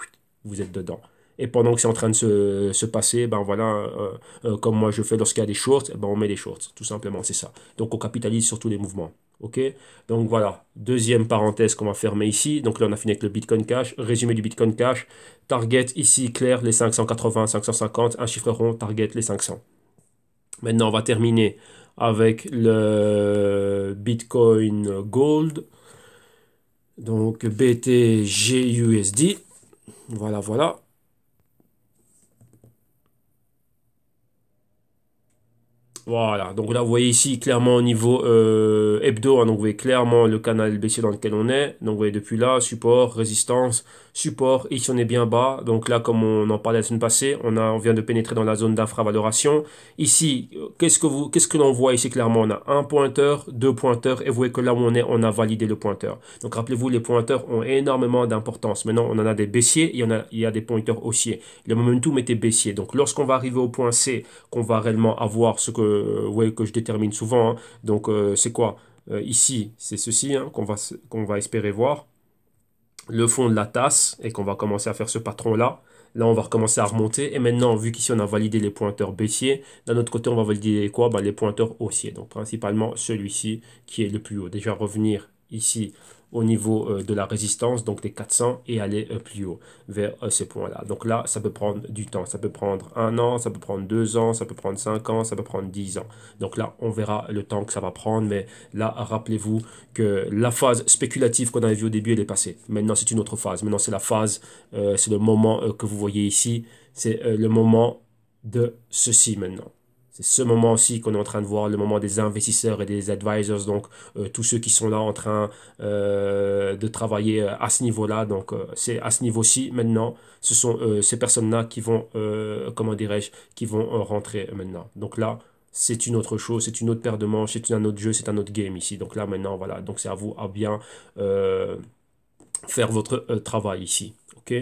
vous êtes dedans. Et pendant que c'est en train de se passer, ben voilà, comme moi je fais lorsqu'il y a des shorts, ben on met des shorts. Tout simplement, c'est ça. Donc, on capitalise sur tous les mouvements. OK? Donc voilà, deuxième parenthèse qu'on va fermer ici. Donc là, on a fini avec le Bitcoin Cash. Résumé du Bitcoin Cash. Target ici, clair, les 580, 550. Un chiffre rond, target les 500. Maintenant, on va terminer avec le Bitcoin Gold. Donc BTGUSD. Voilà, voilà. Voilà, donc là vous voyez ici clairement au niveau hebdo, hein, donc vous voyez clairement le canal baissier dans lequel on est. Donc vous voyez depuis là, support, résistance, support, ici on est bien bas. Donc là comme on en parlait la semaine passée, on vient de pénétrer dans la zone d'infravaloration. Ici, qu'est-ce que l'on voit ici clairement? On a un pointeur, deux pointeurs, et vous voyez que là où on est, on a validé le pointeur. Donc rappelez-vous, les pointeurs ont énormément d'importance. Maintenant on en a des baissiers, il y a des pointeurs haussiers. Le momentum était baissier. Donc lorsqu'on va arriver au point C, qu'on va réellement avoir ce que, ouais, que je détermine souvent, hein. Donc, c'est quoi? Ici, c'est ceci, hein, qu'on va espérer voir. Le fond de la tasse et qu'on va commencer à faire ce patron-là. Là, on va recommencer à remonter. Et maintenant, vu qu'ici, on a validé les pointeurs baissiers, d'un autre côté, on va valider quoi? Ben, les pointeurs haussiers. Donc, principalement celui-ci qui est le plus haut. Déjà, revenir ici au niveau de la résistance, donc des 400, et aller plus haut vers ces points-là. Donc là, ça peut prendre du temps. Ça peut prendre 1 an, ça peut prendre 2 ans, ça peut prendre 5 ans, ça peut prendre 10 ans. Donc là, on verra le temps que ça va prendre. Mais là, rappelez-vous que la phase spéculative qu'on avait vue au début, elle est passée. Maintenant, c'est une autre phase. Maintenant, c'est la phase, c'est le moment que vous voyez ici. C'est le moment de ceci maintenant. C'est ce moment aussi qu'on est en train de voir, le moment des investisseurs et des advisors, donc tous ceux qui sont là en train de travailler à ce niveau-là. Donc c'est à ce niveau-ci maintenant, ce sont ces personnes-là qui vont, comment dirais-je, qui vont rentrer maintenant. Donc là, c'est une autre chose, c'est une autre paire de manches, c'est un autre jeu, c'est un autre game ici. Donc là maintenant, voilà, donc c'est à vous à bien faire votre travail ici. OK?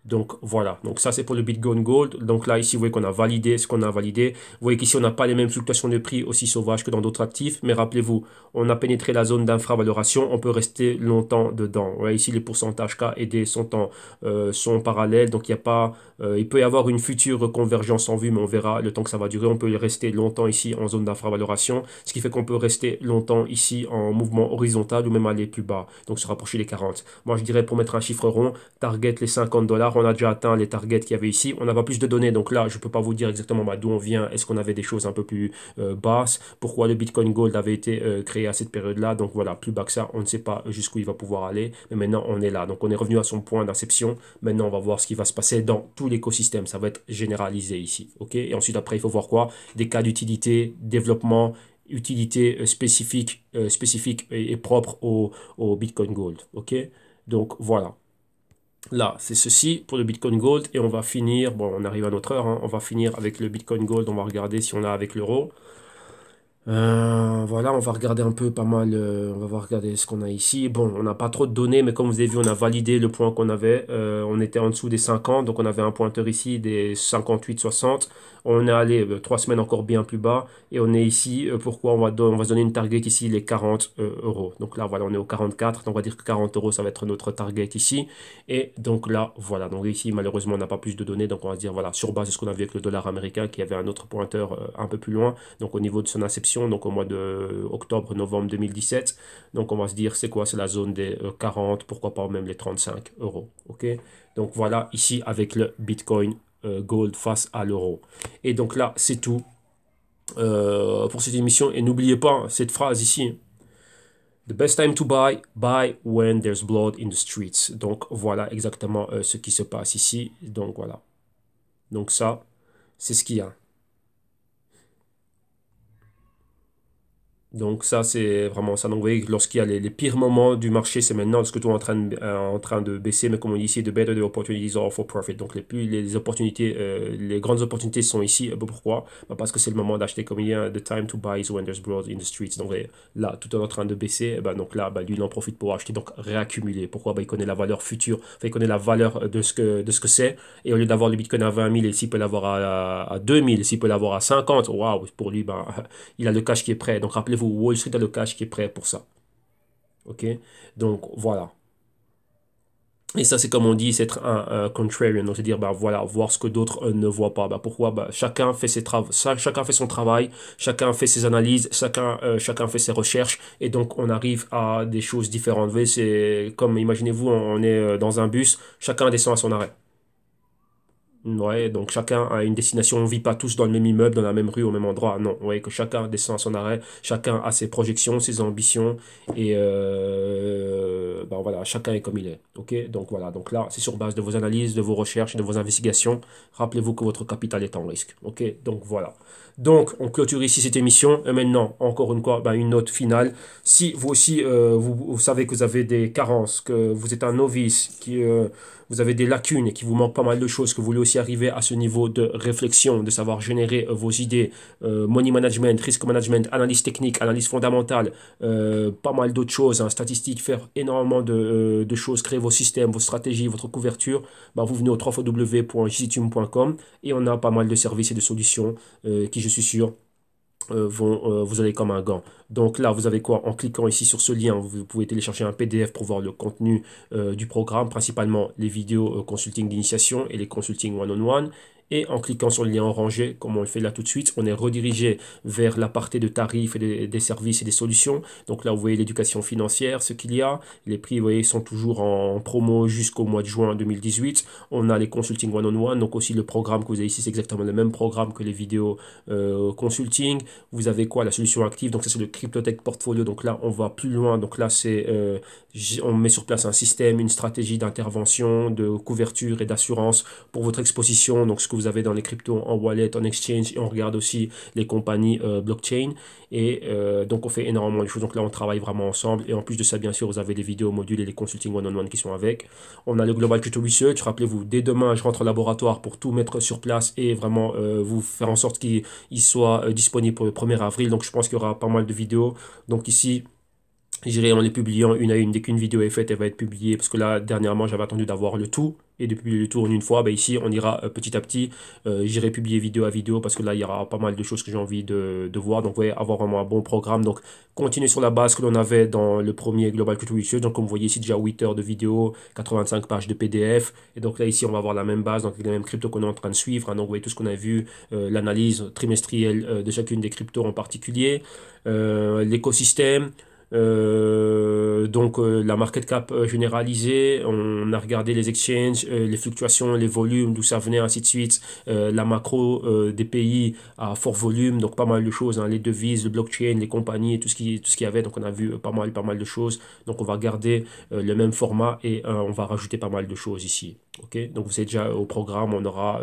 Donc voilà, donc ça c'est pour le Bitcoin Gold. Donc là ici vous voyez qu'on a validé ce qu'on a validé. Vous voyez qu'ici on n'a pas les mêmes fluctuations de prix aussi sauvages que dans d'autres actifs. Mais rappelez-vous, on a pénétré la zone d'infravaloration, on peut rester longtemps dedans. Vous voyez ici les pourcentages K et D sont parallèles. Donc il n'y a pas, il peut y avoir une future convergence en vue, mais on verra le temps que ça va durer. On peut rester longtemps ici en zone d'infravaloration, ce qui fait qu'on peut rester longtemps ici en mouvement horizontal ou même aller plus bas. Donc se rapprocher des 40. Moi je dirais pour mettre un chiffre rond, target les $50. On a déjà atteint les targets qu'il y avait ici. On n'a pas plus de données, donc là, je ne peux pas vous dire exactement d'où on vient. Est-ce qu'on avait des choses un peu plus basses? Pourquoi le Bitcoin Gold avait été créé à cette période-là? Donc voilà, plus bas que ça, on ne sait pas jusqu'où il va pouvoir aller. Mais maintenant, on est là. Donc on est revenu à son point d'inception. Maintenant, on va voir ce qui va se passer dans tout l'écosystème. Ça va être généralisé ici. OK? Et ensuite, après, il faut voir quoi? Des cas d'utilité, développement, utilité spécifique, et propre au Bitcoin Gold. OK? Donc voilà. Là, c'est ceci pour le Bitcoin Gold et on va finir, bon, on arrive à notre heure, hein, on va finir avec le Bitcoin Gold, on va regarder si on a avec l'euro. Voilà, on va regarder un peu pas mal, on va voir regarder ce qu'on a ici. Bon, on n'a pas trop de données, mais comme vous avez vu, on a validé le point qu'on avait. On était en dessous des 50, donc on avait un pointeur ici des 58-60. On est allé 3 semaines encore bien plus bas et on est ici. Pourquoi on va se donner une target ici, les 40 euros. Donc là, voilà, on est au 44, donc on va dire que 40 euros, ça va être notre target ici. Et donc là, voilà, donc ici, malheureusement, on n'a pas plus de données, donc on va se dire, voilà, sur base de ce qu'on a vu avec le dollar américain, qui avait un autre pointeur un peu plus loin, donc au niveau de son inception, donc au mois de octobre-novembre 2017. Donc on va se dire, c'est quoi? C'est la zone des 40, pourquoi pas même les 35 euros. OK? Donc voilà, ici avec le Bitcoin Gold face à l'euro. Et donc là, c'est tout pour cette émission. Et n'oubliez pas cette phrase ici. The best time to buy when there's blood in the streets. Donc voilà exactement ce qui se passe ici. Donc voilà. Donc ça, c'est ce qu'il y a. Donc ça, c'est vraiment ça. Donc vous voyez, lorsqu'il y a les pires moments du marché, c'est maintenant, lorsque tout est en train de baisser, mais comme on dit ici, the better the opportunities are for profit. Donc les opportunités, les grandes opportunités sont ici. Pourquoi? Bah, parce que c'est le moment d'acheter, comme il y a the time to buy is when there's blood in the streets. Donc vous voyez, là, tout est en train de baisser, donc là, lui, il en profite pour acheter, donc réaccumuler. Pourquoi? Bah, il connaît la valeur future, enfin, il connaît la valeur de ce que c'est, et au lieu d'avoir le Bitcoin à 20 000, et s'il peut l'avoir à 2 000, s'il peut l'avoir à 50, waouh, pour lui, bah, il a le cash qui est prêt. Donc rappelez-vous, Wall Street a le cash qui est prêt pour ça. OK? Donc voilà. Et ça, c'est comme on dit, c'est être un contrarian. Donc, c'est-à-dire, bah, voilà, voir ce que d'autres ne voient pas. Bah, pourquoi? Bah, chacun fait chacun fait son travail, chacun fait ses analyses, chacun fait ses recherches. Et donc, on arrive à des choses différentes. Vous voyez, c'est comme, imaginez-vous, on est dans un bus, chacun descend à son arrêt. Ouais, donc chacun a une destination. On vit pas tous dans le même immeuble, dans la même rue, au même endroit. Non, vous voyez que chacun descend à son arrêt, chacun a ses projections, ses ambitions, et ben voilà, chacun est comme il est. Ok, donc voilà, donc là, c'est sur base de vos analyses, de vos recherches, de vos investigations. Rappelez-vous que votre capital est en risque. Ok, donc voilà. Donc, on clôture ici cette émission. Et maintenant, encore une fois, ben, une note finale. Si vous aussi, vous savez que vous avez des carences, que vous êtes un novice, vous avez des lacunes et qu'il vous manque pas mal de choses, que vous voulez aussi arriver à ce niveau de réflexion, de savoir générer vos idées, money management, risk management, analyse technique, analyse fondamentale, pas mal d'autres choses, hein, statistiques, faire énormément de choses, créer vos systèmes, vos stratégies, votre couverture, ben, vous venez au www.jctum.com et on a pas mal de services et de solutions qui, je suis sûr, vous allez comme un gant. Donc là, vous avez quoi? En cliquant ici sur ce lien, vous pouvez télécharger un PDF pour voir le contenu du programme, principalement les vidéos consulting d'initiation et les consulting one-on-one. Et en cliquant sur le lien orangé, comme on le fait là tout de suite, on est redirigé vers l'aparté de tarifs et des services et des solutions. Donc là, vous voyez l'éducation financière, ce qu'il y a. Les prix, vous voyez, sont toujours en promo jusqu'au mois de juin 2018. On a les consulting one-on-one, donc aussi le programme que vous avez ici, c'est exactement le même programme que les vidéos consulting. Vous avez quoi? La solution active, donc ça c'est le CryptoTech Portfolio. Donc là, on va plus loin. Donc là, c'est on met sur place un système, une stratégie d'intervention, de couverture et d'assurance pour votre exposition. Donc ce que vous avez dans les cryptos en wallet, en exchange, et on regarde aussi les compagnies blockchain. Et donc on fait énormément de choses. Donc là, on travaille vraiment ensemble. Et en plus de ça, bien sûr, vous avez les vidéos modules et les consulting one-on-one qui sont avec. On a le Global Crypto Research. Rappelez-vous, dès demain, je rentre au laboratoire pour tout mettre sur place et vraiment vous faire en sorte qu'il soit disponible pour le 1er avril. Donc je pense qu'il y aura pas mal de vidéos. Donc ici, j'irai en les publiant une à une. Dès qu'une vidéo est faite, elle va être publiée. Parce que là, dernièrement, j'avais attendu d'avoir le tout. Et de publier le tout en une fois, ben ici, on ira petit à petit. J'irai publier vidéo à vidéo parce que là, il y aura pas mal de choses que j'ai envie de voir. Donc, vous voyez, avoir vraiment un bon programme. Donc, continuer sur la base que l'on avait dans le premier Global Crypto Research. Donc, comme vous voyez ici, déjà 8 heures de vidéo, 85 pages de PDF. Et donc là, ici, on va avoir la même base. Donc, les mêmes cryptos qu'on est en train de suivre. Hein. Donc, vous voyez tout ce qu'on a vu, l'analyse trimestrielle de chacune des cryptos en particulier, l'écosystème. La market cap généralisée, on a regardé les exchanges, les fluctuations, les volumes, d'où ça venait, ainsi de suite, la macro des pays à fort volume, donc pas mal de choses, hein, les devises, le blockchain, les compagnies, tout ce qu'il y avait, donc on a vu pas mal de choses, donc on va garder le même format et on va rajouter pas mal de choses ici. Okay, donc vous êtes déjà au programme, on aura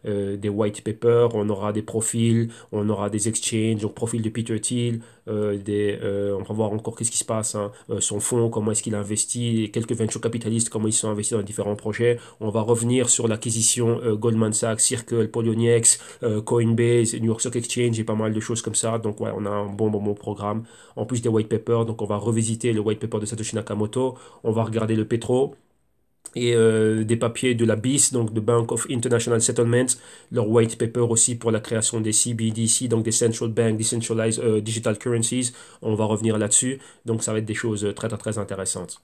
des white papers, on aura des profils, on aura des exchanges, donc profil de Peter Thiel, on va voir encore qu'est-ce qui se passe, hein, son fonds, comment est-ce qu'il investit, quelques venture capitalistes, comment ils sont investis dans différents projets. On va revenir sur l'acquisition Goldman Sachs, Circle, Poloniex, Coinbase, New York Stock Exchange et pas mal de choses comme ça. Donc ouais, on a un bon programme. En plus des white papers, donc on va revisiter le white paper de Satoshi Nakamoto, on va regarder le pétro et des papiers de la BIS, donc de Bank of International Settlements, leur white paper aussi pour la création des CBDC, donc des Central Bank Decentralized Digital Currencies. On va revenir là-dessus, donc ça va être des choses très intéressantes.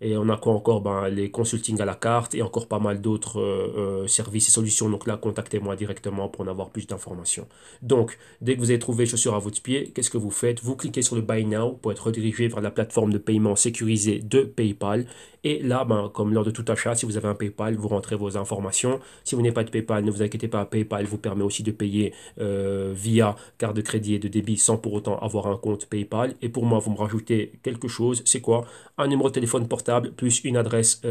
Et on a quoi encore? Ben, les consulting à la carte et encore pas mal d'autres services et solutions. Donc là, contactez-moi directement pour en avoir plus d'informations. Donc, dès que vous avez trouvé chaussures à votre pied, qu'est-ce que vous faites? Vous cliquez sur le Buy Now pour être redirigé vers la plateforme de paiement sécurisée de PayPal. Et là, ben, comme lors de tout achat, si vous avez un PayPal, vous rentrez vos informations. Si vous n'avez pas de PayPal, ne vous inquiétez pas, PayPal vous permet aussi de payer via carte de crédit et de débit sans pour autant avoir un compte PayPal. Et pour moi, vous me rajoutez quelque chose. C'est quoi? Un numéro de téléphone portable plus une adresse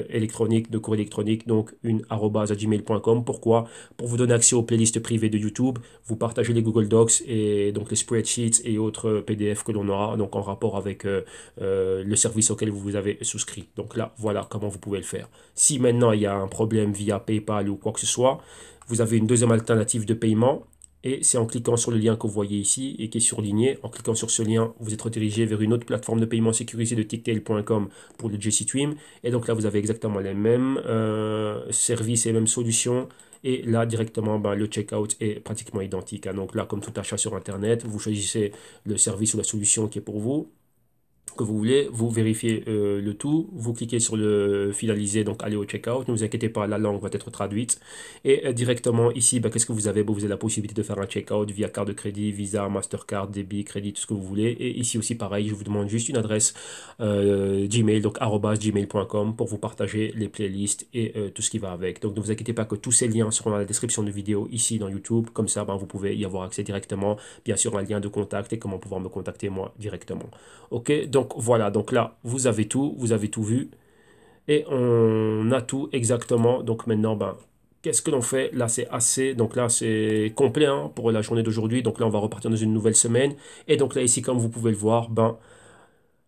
électronique, de courrier électronique, donc une @gmail.com. Pourquoi? Pour vous donner accès aux playlists privées de YouTube. Vous partagez les Google Docs et donc les spreadsheets et autres PDF que l'on aura donc en rapport avec le service auquel vous vous avez souscrit. Donc là, voilà comment vous pouvez le faire. Si maintenant il y a un problème via PayPal ou quoi que ce soit, vous avez une deuxième alternative de paiement. Et c'est en cliquant sur le lien que vous voyez ici et qui est surligné. En cliquant sur ce lien, vous êtes redirigé vers une autre plateforme de paiement sécurisée de ticktail.com pour le JC Twim. Et donc là, vous avez exactement les mêmes services et les mêmes solutions. Et là, directement, ben, le checkout est pratiquement identique. Hein. Donc là, comme tout achat sur Internet, vous choisissez le service ou la solution qui est pour vous, que vous voulez, vous vérifiez le tout, vous cliquez sur le finaliser, donc aller au checkout, ne vous inquiétez pas, la langue va être traduite, et directement ici, ben, qu'est-ce que vous avez? Bon, vous avez la possibilité de faire un checkout via carte de crédit, Visa, Mastercard, débit, crédit, tout ce que vous voulez, et ici aussi pareil, je vous demande juste une adresse Gmail, donc @gmail.com pour vous partager les playlists et tout ce qui va avec. Donc ne vous inquiétez pas que tous ces liens seront dans la description de vidéo ici dans YouTube, comme ça ben, vous pouvez y avoir accès directement, bien sûr un lien de contact et comment pouvoir me contacter moi directement. Ok, donc voilà, donc là, vous avez tout vu. Et on a tout exactement. Donc maintenant, ben, qu'est-ce que l'on fait? Là, c'est assez. Donc là, c'est complet hein, pour la journée d'aujourd'hui. Donc là, on va repartir dans une nouvelle semaine. Et donc là, ici, comme vous pouvez le voir, ben,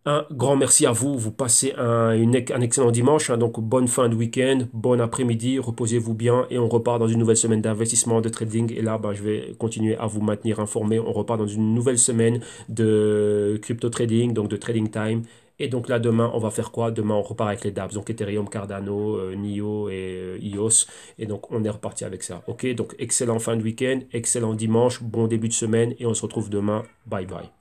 un grand merci à vous. Vous passez un excellent dimanche. Hein, donc, bonne fin de week-end, bon après-midi. Reposez-vous bien. Et on repart dans une nouvelle semaine d'investissement, de trading. Et là, ben, je vais continuer à vous maintenir informé. On repart dans une nouvelle semaine de crypto trading, donc de trading time. Et donc là, demain, on va faire quoi? Demain, on repart avec les dApps. Donc, Ethereum, Cardano, NIO et EOS. Et donc, on est reparti avec ça. Ok, donc excellent fin de week-end, excellent dimanche, bon début de semaine. Et on se retrouve demain. Bye bye.